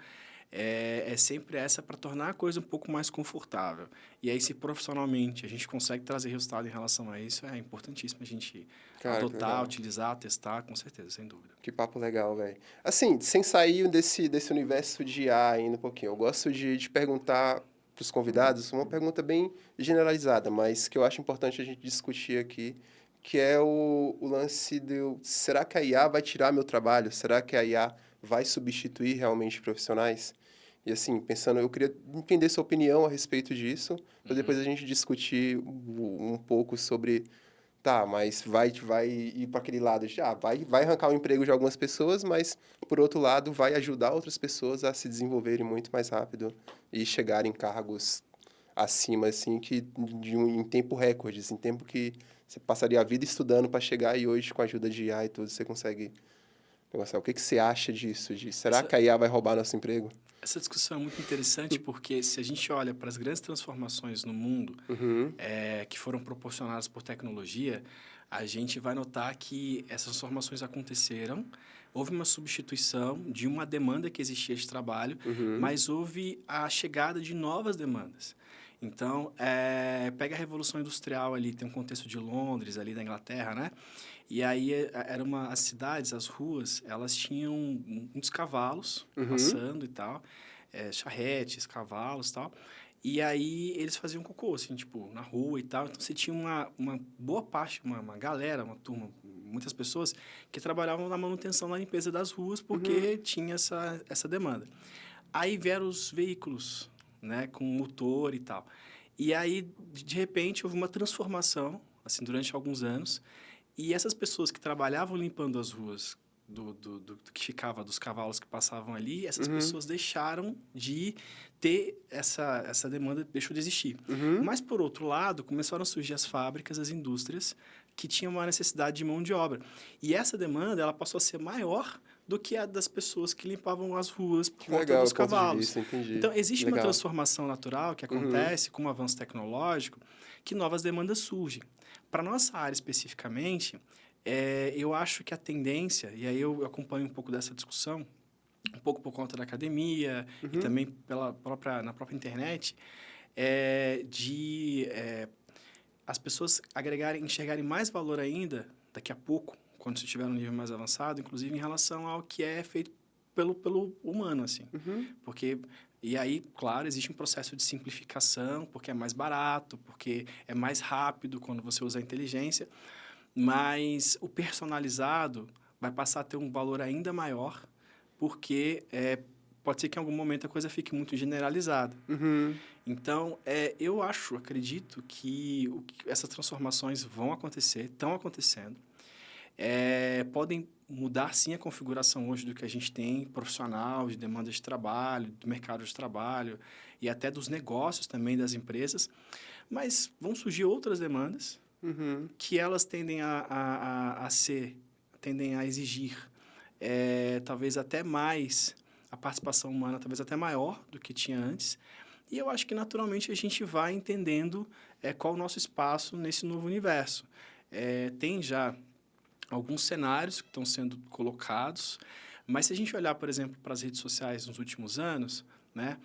é sempre essa para tornar a coisa um pouco mais confortável. E aí, se profissionalmente a gente consegue trazer resultado em relação a isso, é importantíssimo a gente Cara, que adotar, legal. utilizar, testar, com certeza, sem dúvida. Que papo legal, velho. Assim, sem sair desse universo de IA ainda um pouquinho, eu gosto de perguntar para os convidados uma pergunta bem generalizada, mas que eu acho importante a gente discutir aqui, que é o lance do... Será que a IA vai tirar meu trabalho? Será que a IA vai substituir realmente profissionais? E assim, pensando, eu queria entender sua opinião a respeito disso, para depois Uhum. a gente discutir um pouco sobre. Tá, mas vai ir para aquele lado de, vai arrancar o emprego de algumas pessoas, mas, por outro lado, vai ajudar outras pessoas a se desenvolverem muito mais rápido e chegarem em cargos acima, assim, em tempo recorde, em tempo que você passaria a vida estudando para chegar e hoje, com a ajuda de IA e tudo, você consegue negociar. O que que você acha disso? Será Essa, que a IA vai roubar nosso emprego? essa discussão é muito interessante porque se a gente olha para as grandes transformações no mundo Uhum, que foram proporcionadas por tecnologia, a gente vai notar que essas transformações aconteceram, houve uma substituição de uma demanda que existia de trabalho, uhum, mas houve a chegada de novas demandas. Então, pega a Revolução Industrial ali, tem um contexto de Londres, ali da Inglaterra, né? E aí as cidades, as ruas, elas tinham muitos cavalos uhum, passando e tal, charretes, cavalos e tal. E aí eles faziam cocô, assim, tipo, na rua e tal. Então você tinha uma boa parte, uma galera, uma turma, muitas pessoas que trabalhavam na manutenção, na limpeza das ruas, uhum. porque tinha essa demanda. Aí vieram os veículos, né, com motor e tal. E aí, de repente, houve uma transformação, assim, durante alguns anos, e essas pessoas que trabalhavam limpando as ruas do que ficava, dos cavalos que passavam ali, essas Uhum, pessoas deixaram de ter essa demanda, deixou de existir. uhum. Mas, por outro lado, começaram a surgir as fábricas, as indústrias, que tinham uma necessidade de mão de obra. E essa demanda, ela passou a ser maior do que a das pessoas que limpavam as ruas por Que conta legal dos o ponto de cavalos. vista, entendi. Então, existe uma Legal. transformação natural que Uhum, acontece com o avanço tecnológico, que novas demandas surgem. Para nossa área especificamente, eu acho que a tendência, e aí eu acompanho um pouco dessa discussão, um pouco por conta da academia e uhum, também na própria internet, as pessoas enxergarem mais valor ainda daqui a pouco, quando se estiver no nível mais avançado, inclusive em relação ao que é feito pelo humano, assim. uhum. Porque, e aí, claro, existe um processo de simplificação, porque é mais barato, porque é mais rápido quando você usa a inteligência, mas o personalizado vai passar a ter um valor ainda maior, porque pode ser que em algum momento a coisa fique muito generalizada. Uhum, Então, acredito que essas transformações vão acontecer, estão acontecendo. Podem mudar, sim, a configuração hoje do que a gente tem profissional, de demanda de trabalho, do mercado de trabalho e até dos negócios também das empresas, mas vão surgir outras demandas uhum, que elas tendem a exigir talvez até mais, a participação humana talvez até maior do que tinha antes. E eu acho que naturalmente a gente vai entendendo qual o nosso espaço nesse novo universo. Tem já alguns cenários que estão sendo colocados, Mas se a gente olhar, por exemplo, para as redes sociais nos últimos anos, né,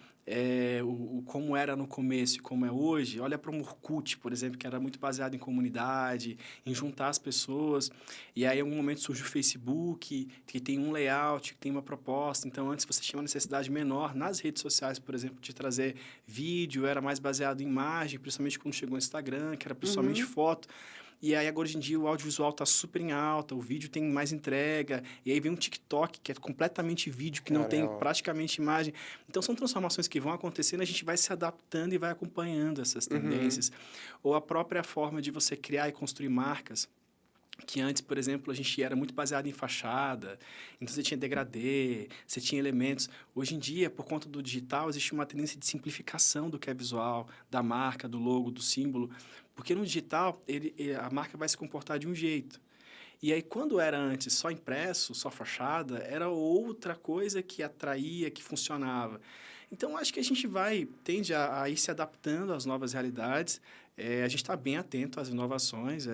como era no começo e como é hoje, olha para o Orkut, por exemplo, que era muito baseado em comunidade, em juntar as pessoas, e aí em algum momento surge o Facebook, que tem um layout, que tem uma proposta, então antes você tinha uma necessidade menor nas redes sociais, por exemplo, de trazer vídeo, era mais baseado em imagem, principalmente quando chegou o Instagram, que era principalmente foto. E aí, agora, hoje em dia, o audiovisual está super em alta, o vídeo tem mais entrega, e aí vem um TikTok, que é completamente vídeo, que não Cara, tem praticamente imagem. Então, são transformações que vão acontecendo, a gente vai se adaptando e vai acompanhando essas tendências. Ou a própria forma de você criar e construir marcas, que antes, por exemplo, a gente era muito baseado em fachada, então você tinha degradê, você tinha elementos. Hoje em dia, por conta do digital, existe uma tendência de simplificação do que é visual, da marca, do logo, do símbolo, porque no digital a marca vai se comportar de um jeito. E aí, quando era antes só impresso, só fachada, era outra coisa que atraía, que funcionava. Então, acho que a gente tende a ir se adaptando às novas realidades. A gente está bem atento às inovações.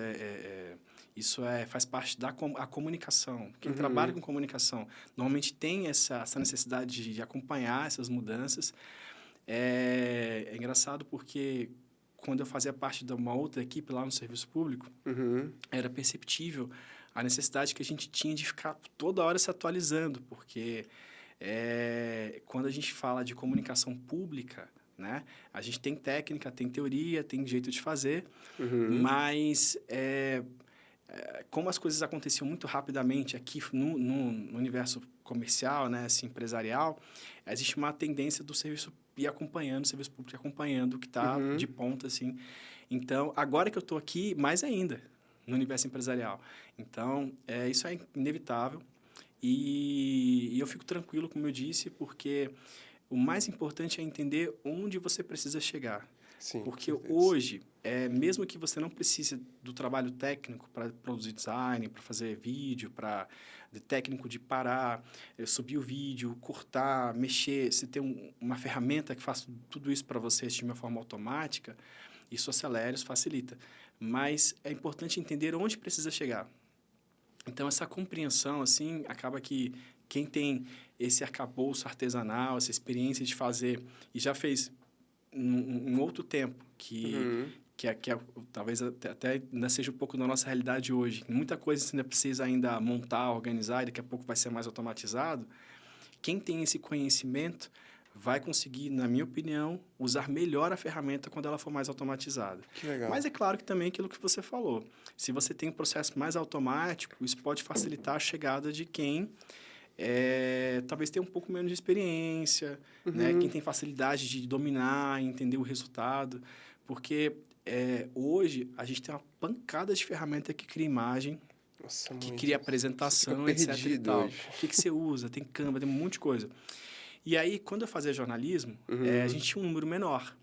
Isso faz parte a comunicação. Quem trabalha com comunicação normalmente tem essa necessidade de acompanhar essas mudanças. É engraçado porque quando eu fazia parte de uma outra equipe lá no serviço público, era perceptível a necessidade que a gente tinha de ficar toda hora se atualizando, porque quando a gente fala de comunicação pública, né, a gente tem técnica, tem teoria, tem jeito de fazer, mas como as coisas aconteciam muito rapidamente aqui no universo comercial, né, assim, empresarial, existe uma tendência do serviço ir acompanhando, o serviço público ir acompanhando o que está de ponta, assim. Então, agora que eu estou aqui, mais ainda, no universo empresarial. Então, isso é inevitável e eu fico tranquilo, como eu disse, porque o mais importante é entender onde você precisa chegar. Sim, Porque hoje, mesmo que você não precise do trabalho técnico para produzir design, para fazer vídeo, de técnico de parar, subir o vídeo, cortar, mexer, você tem uma ferramenta que faz tudo isso para você de uma forma automática, isso acelera, isso facilita. Mas é importante entender onde precisa chegar. Então, essa compreensão, assim, acaba que quem tem esse arcabouço artesanal, essa experiência de fazer e já fez um outro tempo talvez até ainda seja um pouco da nossa realidade hoje. Muita coisa você ainda precisa ainda montar, organizar, e daqui a pouco vai ser mais automatizado. Quem tem esse conhecimento vai conseguir, na minha opinião, usar melhor a ferramenta quando ela for mais automatizada. Que legal. Mas é claro que também aquilo que você falou. Se você tem um processo mais automático, isso pode facilitar a chegada de quem talvez tenha um pouco menos de experiência, né? Quem tem facilidade de dominar, entender o resultado. Porque hoje a gente tem uma pancada de ferramenta que cria imagem, Nossa, que muito. cria apresentação, Você fica etc. e perdido tal. hoje. O que você usa? Tem Canva, tem um monte de coisa. E aí, quando eu fazia jornalismo, a gente tinha um número menor.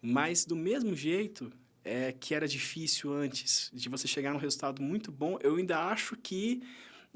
Mas, do mesmo jeito que era difícil antes de você chegar num resultado muito bom, eu ainda acho que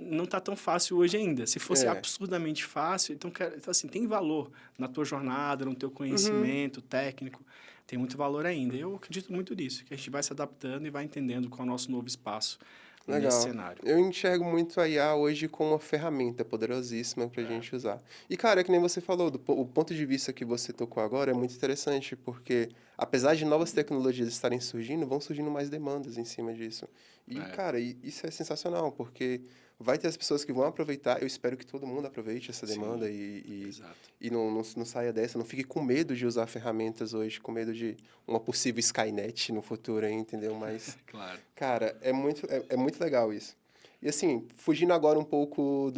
não está tão fácil hoje ainda. Se fosse absurdamente fácil, então assim, tem valor na tua jornada, no teu conhecimento técnico, tem muito valor ainda. Eu acredito muito nisso, que a gente vai se adaptando e vai entendendo qual é o nosso novo espaço nesse Legal. cenário. Eu enxergo muito a IA hoje como uma ferramenta poderosíssima para a gente usar. E, cara, que nem você falou, o ponto de vista que você tocou agora é muito interessante, porque apesar de novas tecnologias estarem surgindo, vão surgindo mais demandas em cima disso. E, cara, isso é sensacional, porque vai ter as pessoas que vão aproveitar, eu espero que todo mundo aproveite essa demanda Exato. e não saia dessa, não fique com medo de usar ferramentas hoje, com medo de uma possível Skynet no futuro, aí, entendeu? Mas, Claro. cara, é muito legal isso. E assim, fugindo agora um pouco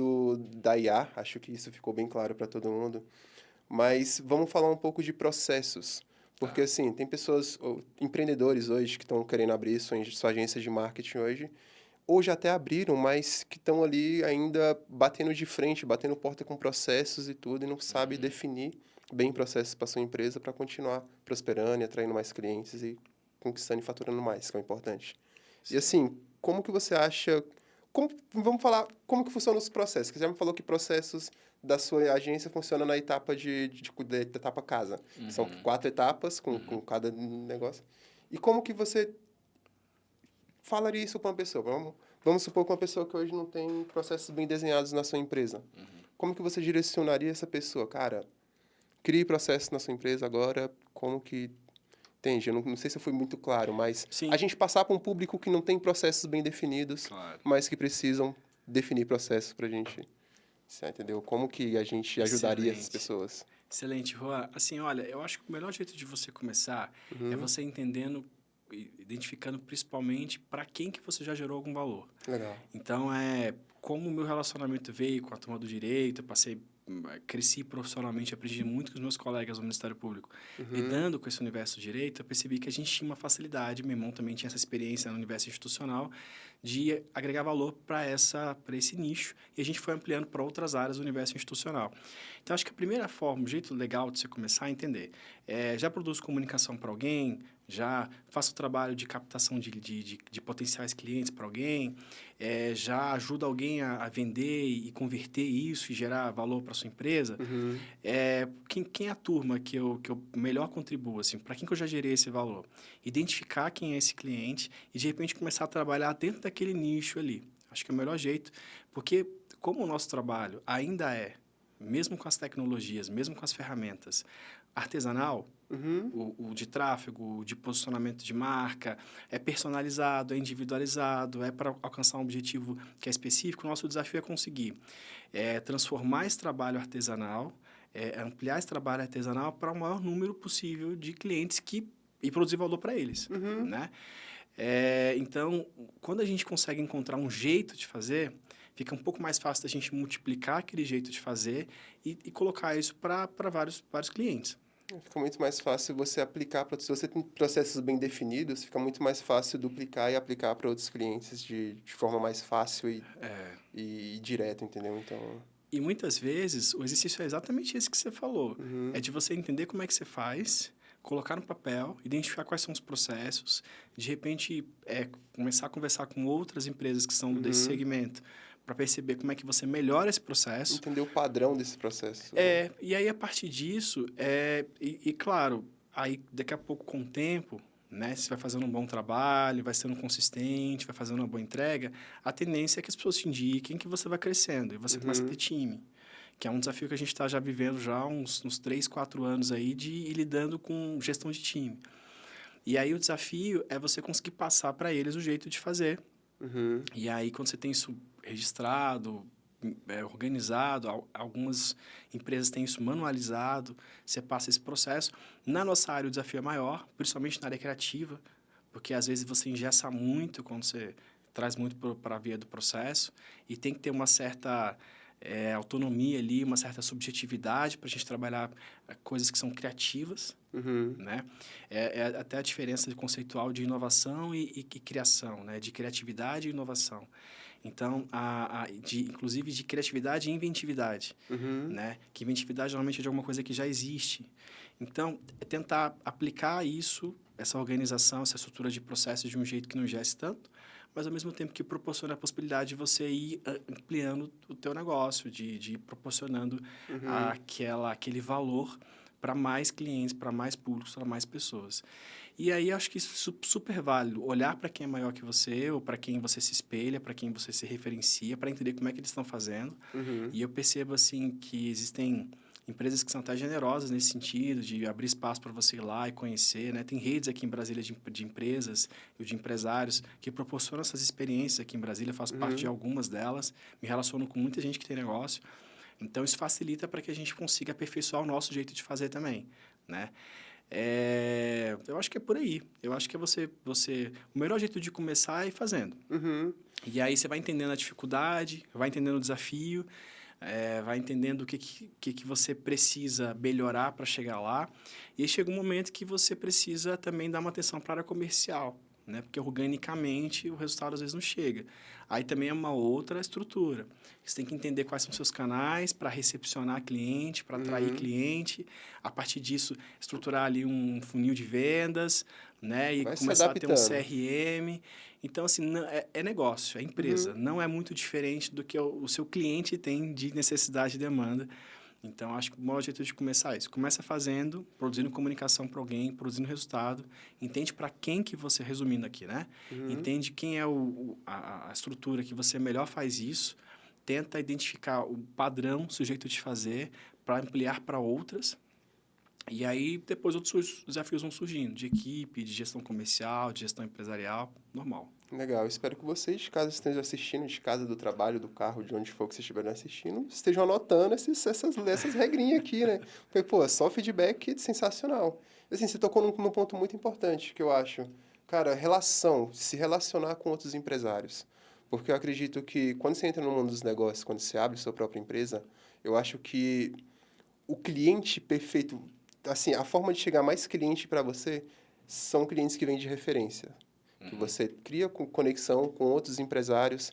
da IA, acho que isso ficou bem claro para todo mundo, mas vamos falar um pouco de processos. Porque, assim, tem pessoas, empreendedores hoje que estão querendo abrir sua agência de marketing hoje, ou já até abriram, mas que estão ali ainda batendo de frente, batendo porta com processos e tudo, e não sabe definir bem processos para sua empresa para continuar prosperando e atraindo mais clientes e conquistando e faturando mais, que é o importante. Sim. E assim, como que você acha... vamos falar como que funcionam os processos. Você já me falou que processos da sua agência funcionam na etapa de etapa casa. São 4 etapas com cada negócio. E como que você falaria isso para uma pessoa? Vamos supor que uma pessoa que hoje não tem processos bem desenhados na sua empresa. como que você direcionaria essa pessoa? Cara, crie processo na sua empresa agora, como que... Entende? Eu não sei se eu fui muito claro, mas a Sim, gente passar para um público que não tem processos bem definidos, claro. mas que precisam definir processos para a gente, você entendeu? Como que a gente ajudaria essas Excelente. pessoas? Excelente, Juan. Assim, olha, eu acho que o melhor jeito de você começar é Uhum, você entendendo, identificando principalmente para quem que você já gerou algum valor. legal. Então, como o meu relacionamento veio com a turma do direito, eu cresci profissionalmente, aprendi muito com os meus colegas do Ministério Público. Uhum, Lidando com esse universo do direito, eu percebi que a gente tinha uma facilidade, meu irmão também tinha essa experiência no universo institucional, de agregar valor para esse nicho, e a gente foi ampliando para outras áreas do universo institucional. Então, acho que a primeira forma, o jeito legal de você começar a entender, já produz comunicação para alguém, já faço o trabalho de captação de potenciais clientes para alguém, já ajuda alguém a vender e converter isso e gerar valor para sua empresa. uhum, Quem é a turma que eu melhor contribuo, assim, para quem que eu já gerei esse valor? Identificar quem é esse cliente e, de repente, começar a trabalhar dentro daquele nicho ali. Acho que é o melhor jeito, porque como o nosso trabalho ainda mesmo com as tecnologias, mesmo com as ferramentas, artesanal, uhum, o de tráfego, o de posicionamento de marca, é personalizado, é individualizado, é para alcançar um objetivo que é específico. O nosso desafio é conseguir transformar esse trabalho artesanal, ampliar esse trabalho artesanal para o maior número possível de clientes e produzir valor para eles, uhum. né? Então, quando a gente consegue encontrar um jeito de fazer, fica um pouco mais fácil da gente multiplicar aquele jeito de fazer e colocar isso para vários clientes. Fica muito mais fácil você aplicar, se você tem processos bem definidos, fica muito mais fácil duplicar e aplicar para outros clientes de forma mais fácil e direta, entendeu? Então, E muitas vezes o exercício é exatamente esse que você falou. É uhum, de você entender como é que você faz, colocar no papel, identificar quais são os processos, de repente começar a conversar com outras empresas que são desse uhum. segmento, para perceber como é que você melhora esse processo. Entender o padrão desse processo, né? E aí, a partir disso, claro, aí daqui a pouco, com o tempo, né, você vai fazendo um bom trabalho, vai sendo consistente, vai fazendo uma boa entrega, a tendência é que as pessoas te indiquem que você vai crescendo e você começa a ter Uhum, time, que é um desafio que a gente está já vivendo já há uns 3, 4 anos aí de ir lidando com gestão de time. E aí o desafio é você conseguir passar para eles o jeito de fazer. uhum, E aí, quando você tem isso registrado, organizado, algumas empresas têm isso manualizado, você passa esse processo. Na nossa área, o desafio é maior, principalmente na área criativa, porque às vezes você engessa muito quando você traz muito para a via do processo e tem que ter uma certa autonomia ali, uma certa subjetividade para a gente trabalhar coisas que são criativas, uhum, né? Até a diferença conceitual de inovação e criação, né? De criatividade e inovação. Então, inclusive de criatividade e inventividade, uhum, né? Que inventividade normalmente é de alguma coisa que já existe. Então, é tentar aplicar isso, essa organização, essa estrutura de processos de um jeito que não gesse tanto, mas ao mesmo tempo que proporciona a possibilidade de você ir ampliando o teu negócio, de ir proporcionando uhum. aquele valor para mais clientes, para mais públicos, para mais pessoas. E aí acho que isso é super válido, olhar para quem é maior que você, ou para quem você se espelha, para quem você se referencia, para entender como é que eles estão fazendo. Uhum, E eu percebo assim que existem empresas que são até generosas nesse sentido, de abrir espaço para você ir lá e conhecer, né? Tem redes aqui em Brasília de empresas e de empresários que proporcionam essas experiências aqui em Brasília, eu faço parte de uhum. algumas delas, me relaciono com muita gente que tem negócio. Então, isso facilita para que a gente consiga aperfeiçoar o nosso jeito de fazer também, né? Eu acho que é por aí. Eu acho que é o melhor jeito de começar é ir fazendo. Uhum, E aí você vai entendendo a dificuldade, vai entendendo o desafio, vai entendendo o que você precisa melhorar para chegar lá. E aí chega um momento que você precisa também dar uma atenção para a área comercial, né? Porque organicamente o resultado às vezes não chega. Aí também é uma outra estrutura. Você tem que entender quais são seus canais para recepcionar cliente, para atrair uhum. cliente. A partir disso, estruturar ali um funil de vendas, né? E Vai se começar a ter um adaptando. CRM. Então, assim, é negócio, é empresa. Uhum, Não é muito diferente do que o seu cliente tem de necessidade e demanda. Então, acho que o maior jeito de começar é isso. Começa fazendo, produzindo comunicação para alguém, produzindo resultado. Entende para quem que você, resumindo aqui, né? uhum, Entende quem é a estrutura que você melhor faz isso. tenta identificar o padrão, o jeito de fazer, para ampliar para outras. E aí, depois, outros desafios vão surgindo, de equipe, de gestão comercial, de gestão empresarial, normal. Legal. Espero que vocês, caso estejam assistindo, de casa, do trabalho, do carro, de onde for que vocês estiverem assistindo, estejam anotando essas regrinhas aqui, né? Porque, pô, só feedback sensacional. Assim, você tocou num ponto muito importante que eu acho. Cara, se relacionar com outros empresários. Porque eu acredito que quando você entra no mundo dos negócios, quando você abre sua própria empresa, eu acho que o cliente perfeito, assim, a forma de chegar mais cliente para você são clientes que vêm de referência, que você cria conexão com outros empresários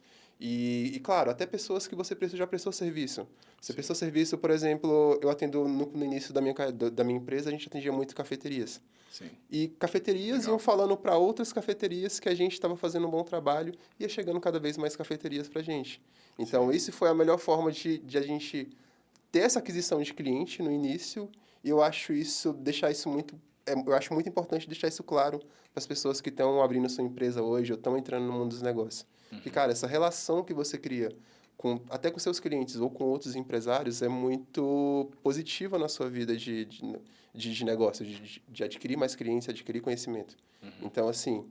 claro, até pessoas que você já prestou serviço. Você prestou serviço, por exemplo, eu atendo no início da minha empresa, a gente atendia muito cafeterias. Sim. E cafeterias iam falando para outras cafeterias que a gente estava fazendo um bom trabalho e ia chegando cada vez mais cafeterias para a gente. Então, isso foi a melhor forma de a gente ter essa aquisição de cliente no início, e eu acho eu acho muito importante deixar isso claro para as pessoas que estão abrindo sua empresa hoje ou estão entrando no mundo dos negócios. Que, cara, essa relação que você cria até com seus clientes ou com outros empresários é muito positiva na sua vida de negócio, de adquirir mais clientes, adquirir conhecimento. Então, assim,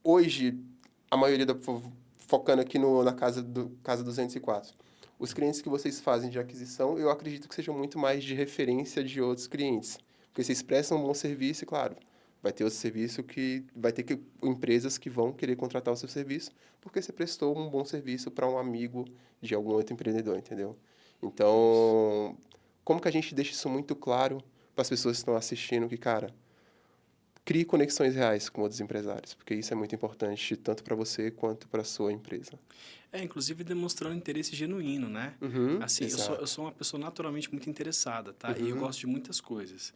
hoje, a maioria focando aqui na Casa 204, os clientes que vocês fazem de aquisição, eu acredito que sejam muito mais de referência de outros clientes. Porque vocês prestam um bom serviço e, claro, vai ter outro serviço que vai ter empresas que vão querer contratar o seu serviço porque você prestou um bom serviço para um amigo de algum outro empreendedor, entendeu? Então, como que a gente deixa isso muito claro para as pessoas que estão assistindo que, cara, crie conexões reais com outros empresários, porque isso é muito importante tanto para você quanto para a sua empresa. Inclusive demonstrando interesse genuíno, né? Uhum, Assim, eu exato. sou uma pessoa naturalmente muito interessada, tá? E eu gosto de muitas coisas.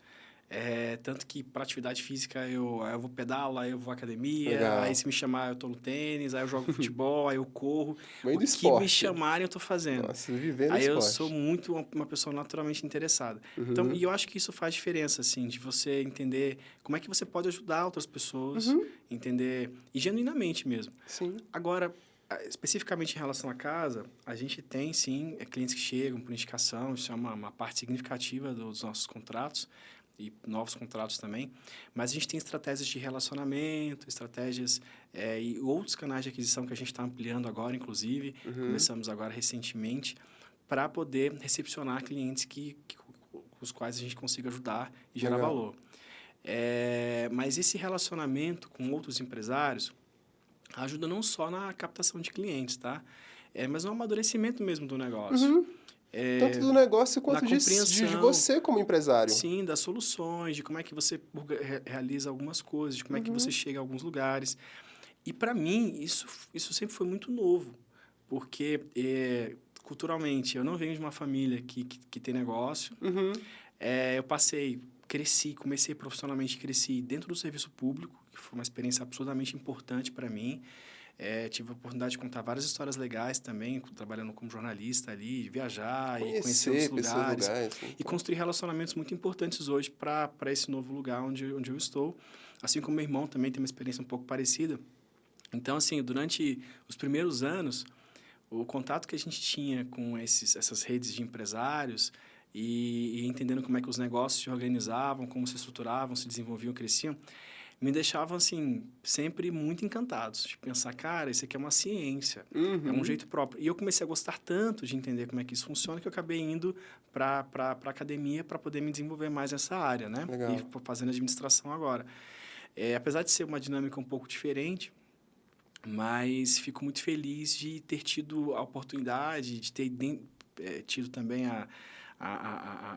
Tanto que para atividade física eu vou pedala, aí eu vou à academia, aí Legal. se me chamar eu tô no tênis, aí eu jogo futebol, aí eu corro. Meio O do que me esporte. chamarem eu tô fazendo. Nossa, viver no Aí eu sou esporte. muito uma pessoa naturalmente interessada. Então, Uhum. e eu acho que isso faz diferença, assim, de você entender como é que você pode ajudar outras pessoas, Uhum. entender, e genuinamente mesmo. Sim. Agora, especificamente em relação à casa, a gente tem, sim, clientes que chegam por indicação, isso é uma parte significativa dos nossos contratos e novos contratos também, mas a gente tem estratégias de relacionamento, estratégias e outros canais de aquisição que a gente está ampliando agora, inclusive, Uhum. começamos agora recentemente, para poder recepcionar clientes os quais a gente consiga ajudar e gerar Legal. valor. Mas esse relacionamento com outros empresários ajuda não só na captação de clientes, tá? Mas no amadurecimento mesmo do negócio. Uhum. Tanto do negócio Na quanto de compreensão, você como empresário. sim, das soluções, de como é que você realiza algumas coisas, de como é que você chega a alguns lugares. E para mim, isso sempre foi muito novo, porque culturalmente eu não venho de uma família que tem negócio. Uhum. Eu comecei profissionalmente, cresci dentro do serviço público, que foi uma experiência absurdamente importante para mim. Tive a oportunidade de contar várias histórias legais também, trabalhando como jornalista ali, de viajar e conhecer outros Conhecer pessoas lugares. legais. Assim, E construir relacionamentos muito importantes hoje para esse novo lugar onde eu estou. Assim como meu irmão também tem uma experiência um pouco parecida. Então, assim, durante os primeiros anos, o contato que a gente tinha com essas redes de empresários e entendendo como é que os negócios se organizavam, como se estruturavam, se desenvolviam, cresciam, me deixavam, assim, sempre muito encantados. De pensar, cara, isso aqui é uma ciência, é um jeito próprio. E eu comecei a gostar tanto de entender como é que isso funciona que eu acabei indo para a academia para poder me desenvolver mais nessa área, né? E legal. fazendo administração agora. Apesar de ser uma dinâmica um pouco diferente, mas fico muito feliz de ter tido a oportunidade, de ter tido também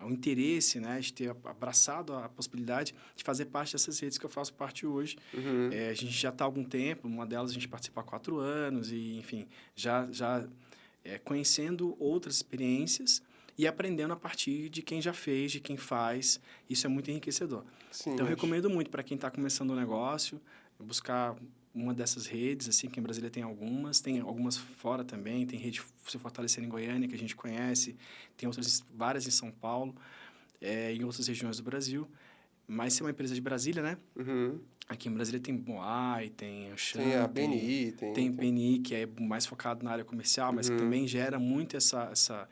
o interesse, né, de ter abraçado a possibilidade de fazer parte dessas redes que eu faço parte hoje. Uhum. A gente já está há algum tempo, uma delas a gente participa há 4 anos, e, enfim, já conhecendo outras experiências e aprendendo a partir de quem já fez, de quem faz. Isso é muito enriquecedor. Sim, Então, eu recomendo muito para quem está começando um negócio, buscar uma dessas redes, assim, que em Brasília tem algumas fora também, tem rede Se Fortalecer em Goiânia, que a gente conhece, tem várias em São Paulo, em outras regiões do Brasil, mas se é uma empresa de Brasília, né? Uhum. Aqui em Brasília tem Moai, tem Auchan, Tem a BNI, tem BNI, que é mais focado na área comercial, mas que também gera muito essa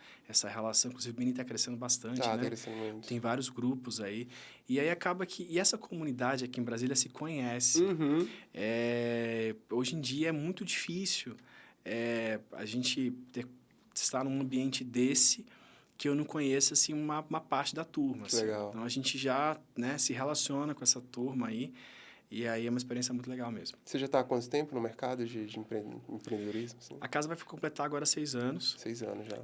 relação. Inclusive, o BNI está crescendo bastante, Tá né? crescendo muito. Tem vários grupos aí. E aí acaba que... E essa comunidade aqui em Brasília se conhece. Uhum. Hoje em dia é muito difícil a gente estar num ambiente desse que eu não conheço, assim, uma parte da turma. Que Assim. legal. Então, a gente já, né, se relaciona com essa turma aí. E aí é uma experiência muito legal mesmo. Você já está há quanto tempo no mercado de empreendedorismo? Assim? A casa vai completar agora 6 anos. 6 anos já.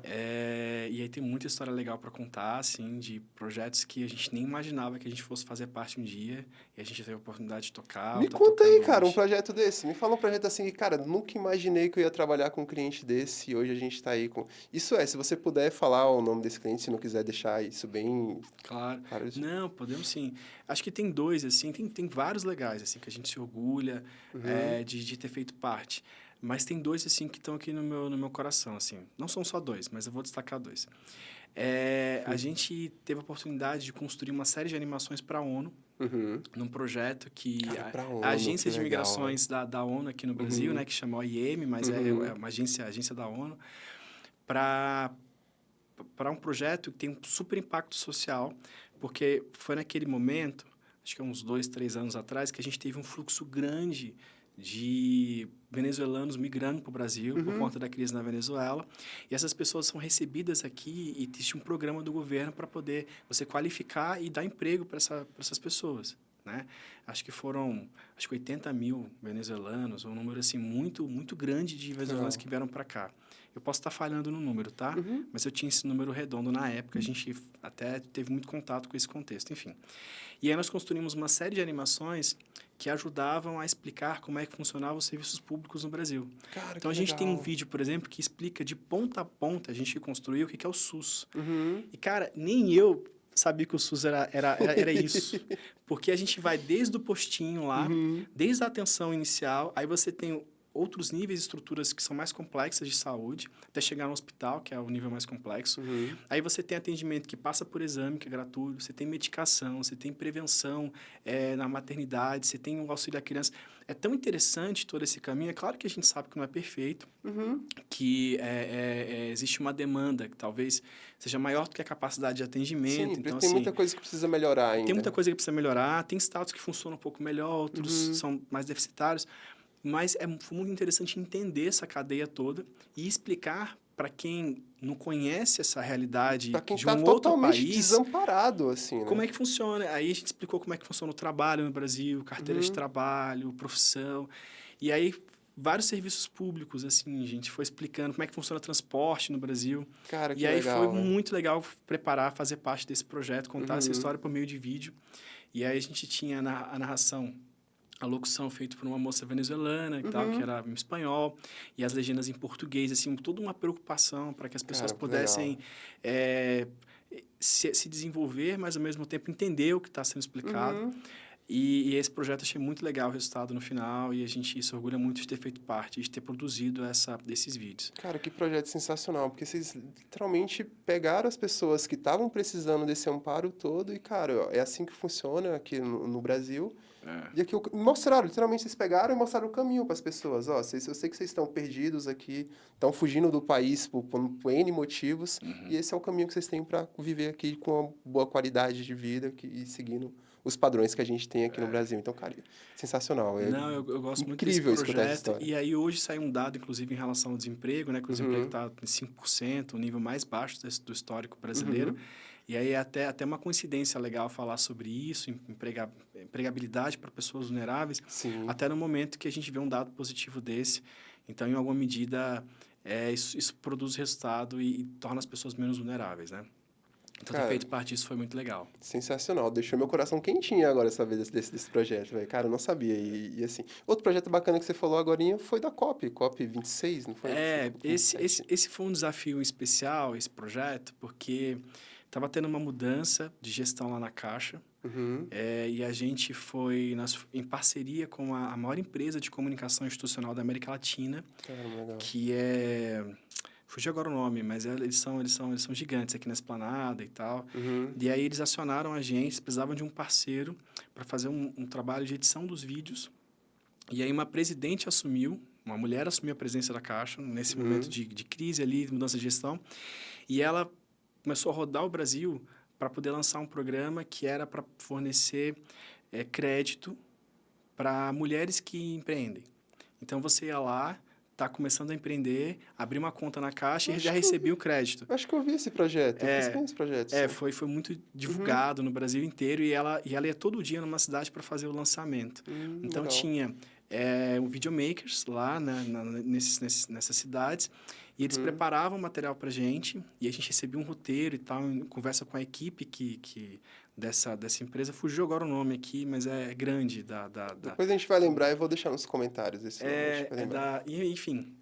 E aí tem muita história legal para contar, assim, de projetos que a gente nem imaginava que a gente fosse fazer parte um dia. E a gente teve a oportunidade de tocar. Me tá conta aí, tocando cara, um hoje. projeto desse. Me fala um projeto assim, que, cara, nunca imaginei que eu ia trabalhar com um cliente desse e hoje a gente está aí com... Isso se você puder falar o nome desse cliente, se não quiser deixar isso bem... Claro. Claro. Não, podemos sim. Acho que tem dois, assim, tem vários legais, assim, que a gente se orgulha de ter feito parte. Mas tem dois, assim, que estão aqui no meu coração, assim. Não são só dois, mas eu vou destacar dois. A gente teve a oportunidade de construir uma série de animações para a ONU, num projeto que Cara, pra a ONU, Agência que de legal, Migrações da ONU aqui no Brasil, né, que chama OIM, mas é uma agência da ONU, para um projeto que tem um super impacto social, porque foi naquele momento, acho que há uns 2, 3 anos atrás, que a gente teve um fluxo grande de venezuelanos migrando para o Brasil por conta da crise na Venezuela. E essas pessoas são recebidas aqui e existe um programa do governo para poder você qualificar e dar emprego para essas pessoas. Né? Acho que foram 80 mil venezuelanos, um número assim, muito, muito grande de venezuelanos que vieram para cá. Eu posso estar falhando no número, tá? Mas eu tinha esse número redondo na época, a gente até teve muito contato com esse contexto, enfim. E aí nós construímos uma série de animações que ajudavam a explicar como é que funcionavam os serviços públicos no Brasil. Cara, Então, que a gente tem um legal. vídeo, por exemplo, que explica de ponta a ponta, a gente construiu o que é o SUS. E, cara, nem eu sabia que o SUS era isso. Porque a gente vai desde o postinho lá, desde a atenção inicial, aí você tem outros níveis de estruturas que são mais complexas de saúde, até chegar no hospital, que é o nível mais complexo. Aí você tem atendimento que passa por exame, que é gratuito, você tem medicação, você tem prevenção na maternidade, você tem o auxílio à criança. É tão interessante todo esse caminho. É claro que a gente sabe que não é perfeito, que existe uma demanda que talvez seja maior do que a capacidade de atendimento. Sim, Então, tem assim, muita coisa que precisa melhorar ainda. tem muita coisa que precisa melhorar, tem estados que funcionam um pouco melhor, outros são mais deficitários, mas foi muito interessante entender essa cadeia toda e explicar para quem não conhece essa realidade Pra quem de tá um outro totalmente país, desamparado, assim, né? como é que funciona. Aí a gente explicou como é que funciona o trabalho no Brasil, carteira de trabalho, profissão, e aí vários serviços públicos, assim, a gente foi explicando como é que funciona o transporte no Brasil. Cara, que E aí foi legal, velho. muito legal preparar, fazer parte desse projeto, contar essa história por meio de vídeo. E aí a gente tinha a narração, a locução feita por uma moça venezuelana e tal, que era em espanhol, e as legendas em português, assim, toda uma preocupação para que as pessoas Cara, que pudessem legal. se desenvolver, mas ao mesmo tempo entender o que está sendo explicado. E esse projeto achei muito legal o resultado no final e a gente se orgulha muito de ter feito parte, de ter produzido desses vídeos. Cara, que projeto sensacional, porque vocês literalmente pegaram as pessoas que estavam precisando desse amparo todo e, cara, é assim que funciona aqui no Brasil. E aqui mostraram, literalmente vocês pegaram e mostraram o caminho para as pessoas. Ó, eu sei que vocês estão perdidos aqui, estão fugindo do país por N motivos, e esse é o caminho que vocês têm para viver aqui com uma boa qualidade de vida e seguindo os padrões que a gente tem aqui no Brasil. Então, cara, sensacional. É Não, eu gosto muito desse incrível escutar essa projeto. história. E aí hoje saiu um dado, inclusive, em relação ao desemprego, né? Que o desemprego está em 5%, o nível mais baixo do histórico brasileiro. E aí é até uma coincidência legal falar sobre isso, empregabilidade para pessoas vulneráveis, Sim. até no momento que a gente vê um dado positivo desse. Então, em alguma medida, isso produz resultado e torna as pessoas menos vulneráveis, né? Então, ter Cara, feito parte disso foi muito legal. sensacional. Deixou meu coração quentinho agora saber desse projeto, velho. Cara, eu não sabia. E assim, outro projeto bacana que você falou agorinha foi da COP 26, não foi? Esse foi um desafio especial, esse projeto, porque estava tendo uma mudança de gestão lá na Caixa. E a gente foi em parceria com a maior empresa de comunicação institucional da América Latina, Caramba, legal. que é fugiu agora o nome, mas eles são gigantes aqui na Esplanada e tal. Uhum. E aí eles acionaram a gente, eles precisavam de um parceiro para fazer um trabalho de edição dos vídeos. E aí uma mulher assumiu a presidência da Caixa nesse momento de crise ali, de mudança de gestão. E ela começou a rodar o Brasil para poder lançar um programa que era para fornecer crédito para mulheres que empreendem. Então, você ia lá, está começando a empreender, abrir uma conta na Caixa e já recebia o crédito. Acho que eu vi esse projeto, eu fiz bem esse projeto. Foi muito divulgado no Brasil inteiro e ela ia todo dia numa cidade para fazer o lançamento. Então, legal. tinha videomakers lá nessas cidades e eles preparavam material para a gente e a gente recebia um roteiro e tal, em conversa com a equipe dessa empresa. Fugiu agora o nome aqui, mas é grande. Depois a gente vai lembrar e vou deixar nos comentários esse nome, a gente vai lembrar. Enfim,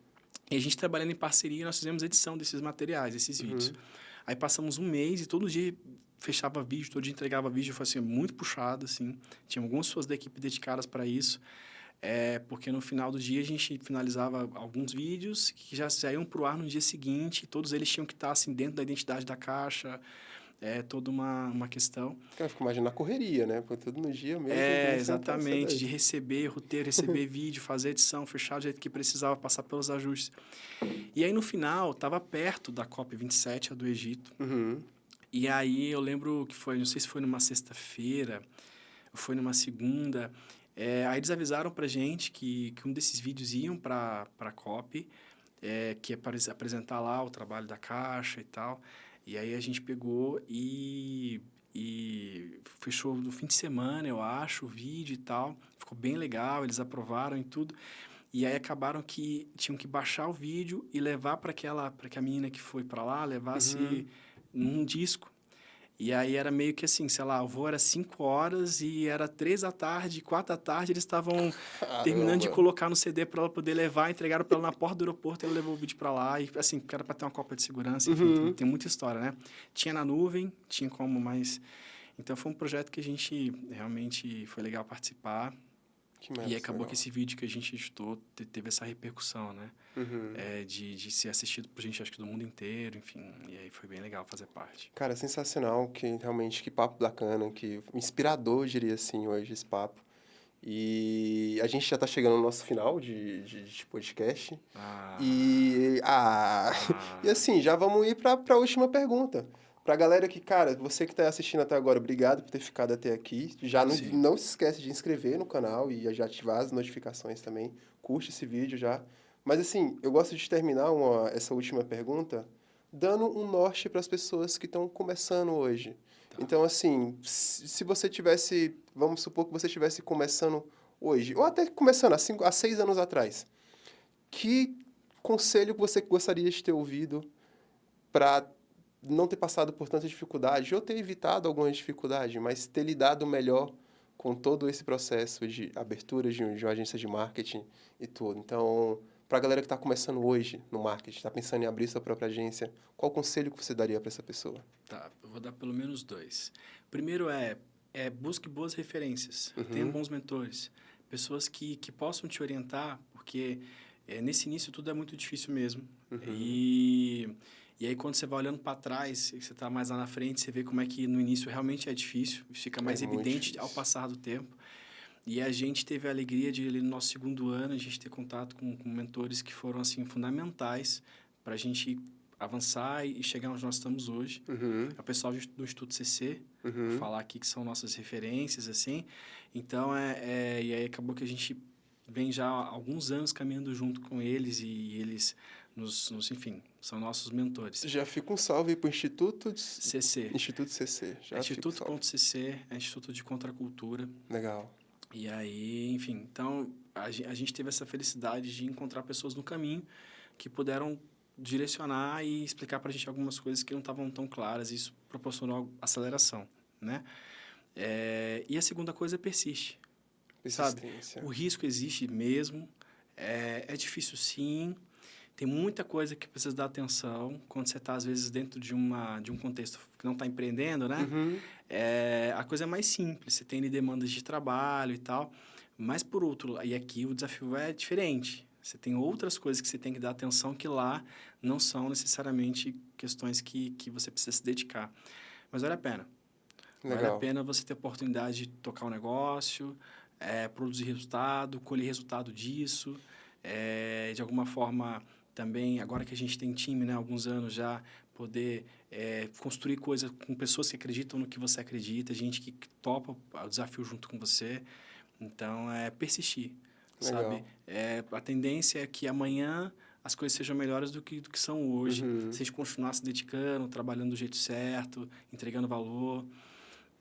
e a gente trabalhando em parceria, nós fizemos edição desses materiais, desses vídeos. Aí passamos um mês e todo dia fechava vídeo, todo dia entregava vídeo, foi assim, muito puxado, assim. Tinha algumas pessoas da equipe dedicadas para isso. Porque no final do dia a gente finalizava alguns vídeos que já saíam para o ar no dia seguinte, todos eles tinham que estar assim, dentro da identidade da Caixa, toda uma questão. Cara, eu fico imaginando a correria, né? Porque tudo no dia mesmo. Exatamente, de receber roteiro, receber vídeo, fazer edição, fechar do jeito que precisava, passar pelos ajustes. E aí no final, estava perto da COP27, a do Egito, e aí eu lembro que foi, não sei se foi numa sexta-feira, ou foi numa segunda. Aí eles avisaram pra gente que um desses vídeos iam para a COP, que é para apresentar lá o trabalho da Caixa e tal. E aí a gente pegou e fechou no fim de semana, eu acho, o vídeo e tal. Ficou bem legal, eles aprovaram e tudo. E aí acabaram que tinham que baixar o vídeo e levar para que a menina que foi para lá levasse num disco. E aí era meio que assim, sei lá, o voo era 5 horas e era 3 da tarde, 4 da tarde, eles estavam terminando de colocar no CD para ela poder levar, entregaram para ela na porta do aeroporto, ela levou o vídeo para lá e assim, porque era para ter uma cópia de segurança, enfim, tem muita história, né? Tinha na nuvem, tinha como, mas... Então foi um projeto que a gente realmente foi legal participar. Que massa, e acabou legal. que esse vídeo que a gente editou teve essa repercussão, né? De ser assistido por gente, acho que do mundo inteiro, enfim. E aí foi bem legal fazer parte. Cara, sensacional, que realmente, que papo bacana, que inspirador, eu diria assim, hoje esse papo. E a gente já tá chegando no nosso final de podcast. E assim, já vamos ir pra última pergunta. Pra galera que, cara, você que tá assistindo até agora, obrigado por ter ficado até aqui. Já não se esquece de inscrever no canal e já ativar as notificações também. Curte esse vídeo já. Mas assim, eu gosto de terminar essa última pergunta dando um norte para as pessoas que estão começando hoje. Então, assim, se você tivesse, vamos supor que você estivesse começando hoje, ou até começando há 6 anos atrás, que conselho você gostaria de ter ouvido para não ter passado por tanta dificuldade, ou ter evitado alguma dificuldade, mas ter lidado melhor com todo esse processo de abertura de uma agência de marketing e tudo? Então, para a galera que está começando hoje no marketing, está pensando em abrir sua própria agência, qual conselho que você daria para essa pessoa? Tá, eu vou dar pelo menos 2. Primeiro busque boas referências, tenha bons mentores, pessoas que possam te orientar, porque nesse início tudo é muito difícil mesmo. E aí, quando você vai olhando para trás, você está mais lá na frente, você vê como é que no início realmente é difícil, fica mais evidente ao passar do tempo. E a gente teve a alegria de, ali no nosso 2º ano, a gente ter contato com mentores que foram, assim, fundamentais para a gente avançar e chegar onde nós estamos hoje. É o pessoal do Instituto CC, falar aqui que são nossas referências, assim. Então, e aí acabou que a gente vem já há alguns anos caminhando junto com eles e eles enfim, são nossos mentores. Já fica um salve para o Instituto CC. Instituto CC. Instituto.cc é Instituto de Contracultura. Legal. E aí, enfim, então a gente teve essa felicidade de encontrar pessoas no caminho que puderam direcionar e explicar para a gente algumas coisas que não estavam tão claras. E isso proporcionou aceleração, né? E a segunda coisa é persiste. Sabe? O risco existe mesmo. É difícil, sim. Tem muita coisa que precisa dar atenção quando você está, às vezes, dentro de um contexto que não está empreendendo, né? A coisa é mais simples. Você tem demandas de trabalho e tal. Mas, por outro lado, e aqui o desafio é diferente. Você tem outras coisas que você tem que dar atenção que lá não são necessariamente questões que você precisa se dedicar. Mas vale a pena. Vale a Legal. pena você ter a oportunidade de tocar um negócio, produzir resultado, colher resultado disso. De alguma forma, também, agora que a gente tem time, né, há alguns anos já, poder construir coisas com pessoas que acreditam no que você acredita, gente que topa o desafio junto com você. Então, persistir, Legal. sabe? A tendência é que amanhã as coisas sejam melhores do que são hoje. Uhum. Se a gente continuar se dedicando, trabalhando do jeito certo, entregando valor.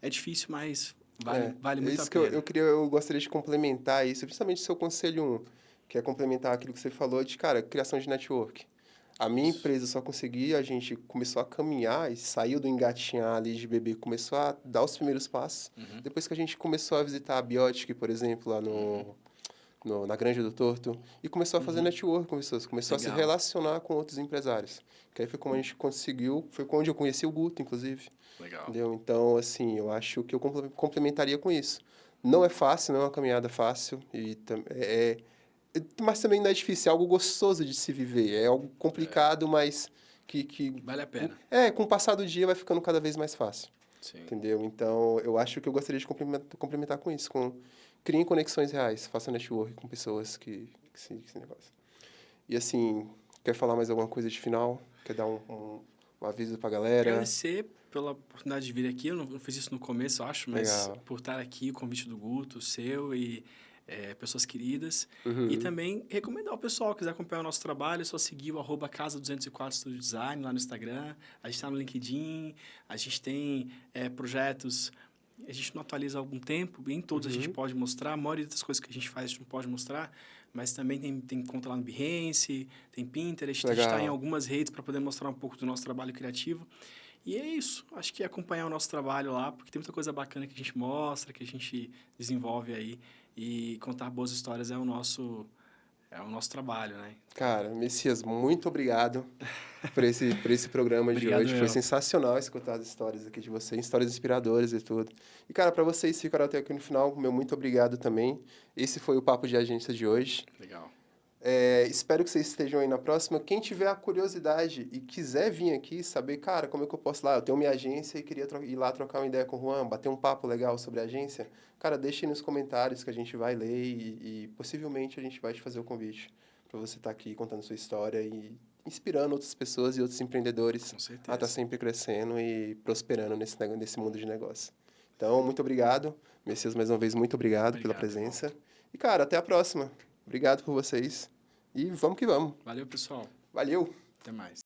É difícil, mas vale É muito a isso que pena. eu gostaria de complementar isso, principalmente seu conselho 1, que é complementar aquilo que você falou de, cara, criação de network. A minha Isso. empresa só conseguia, a gente começou a caminhar e saiu do engatinhar ali de bebê, começou a dar os primeiros passos. Uhum, Depois que a gente começou a visitar a Biotic, por exemplo, lá uhum, na Granja do Torto, e começou a fazer uhum. network com pessoas, começou a se Legal, relacionar com outros empresários. Que aí foi como a gente conseguiu, foi onde eu conheci o Guto, inclusive. legal. Entendeu? Então, assim, eu acho que eu complementaria com isso. Não é fácil, não é uma caminhada fácil, mas também não é difícil, é algo gostoso de se viver. É algo complicado, mas Vale a pena. com o passar do dia vai ficando cada vez mais fácil. Sim. Entendeu? Então, eu acho que eu gostaria de complementar com isso, criem conexões reais, faça network com pessoas que se negócio. E assim, quer falar mais alguma coisa de final? Quer dar um aviso pra galera? Agradecer pela oportunidade de vir aqui. Eu não fiz isso no começo, eu acho, mas Legal. por estar aqui, o convite do Guto, seu e pessoas queridas. E Uhum. também recomendar ao pessoal que quiser acompanhar o nosso trabalho, é só seguir o @casa204 Studio Design lá no Instagram. A gente está no LinkedIn, a gente tem projetos. A gente não atualiza há algum tempo, em todos a gente Uhum. pode mostrar, a maioria das coisas que a gente faz a gente não pode mostrar, mas também tem conta lá no Behance, tem Pinterest, a gente está em Legal. algumas redes para poder mostrar um pouco do nosso trabalho criativo. E é isso, acho que é acompanhar o nosso trabalho lá, porque tem muita coisa bacana que a gente mostra, que a gente desenvolve aí, e contar boas histórias é o nosso trabalho, né? Então, Cara, Messias, muito obrigado por esse programa de obrigado hoje. Foi eu. sensacional escutar as histórias aqui de vocês, histórias inspiradoras e tudo. E, cara, para vocês que ficaram até aqui no final, meu muito obrigado também. Esse foi o Papo de Agência de hoje. Legal. Espero que vocês estejam aí na próxima. Quem tiver a curiosidade e quiser vir aqui saber, cara, como é que eu posso ir lá? Eu tenho minha agência e queria ir lá trocar uma ideia com o Juan, bater um papo legal sobre a agência. Cara, deixe aí nos comentários que a gente vai ler e possivelmente a gente vai te fazer o convite para você estar aqui contando sua história e inspirando outras pessoas e outros empreendedores Com a estar certeza. sempre crescendo e prosperando nesse mundo de negócio. Então, muito obrigado. Messias, mais uma vez, muito obrigado pela Obrigado, irmão. presença. E, cara, até a próxima. Obrigado por vocês. E vamos que vamos. Valeu, pessoal. Valeu! Até mais.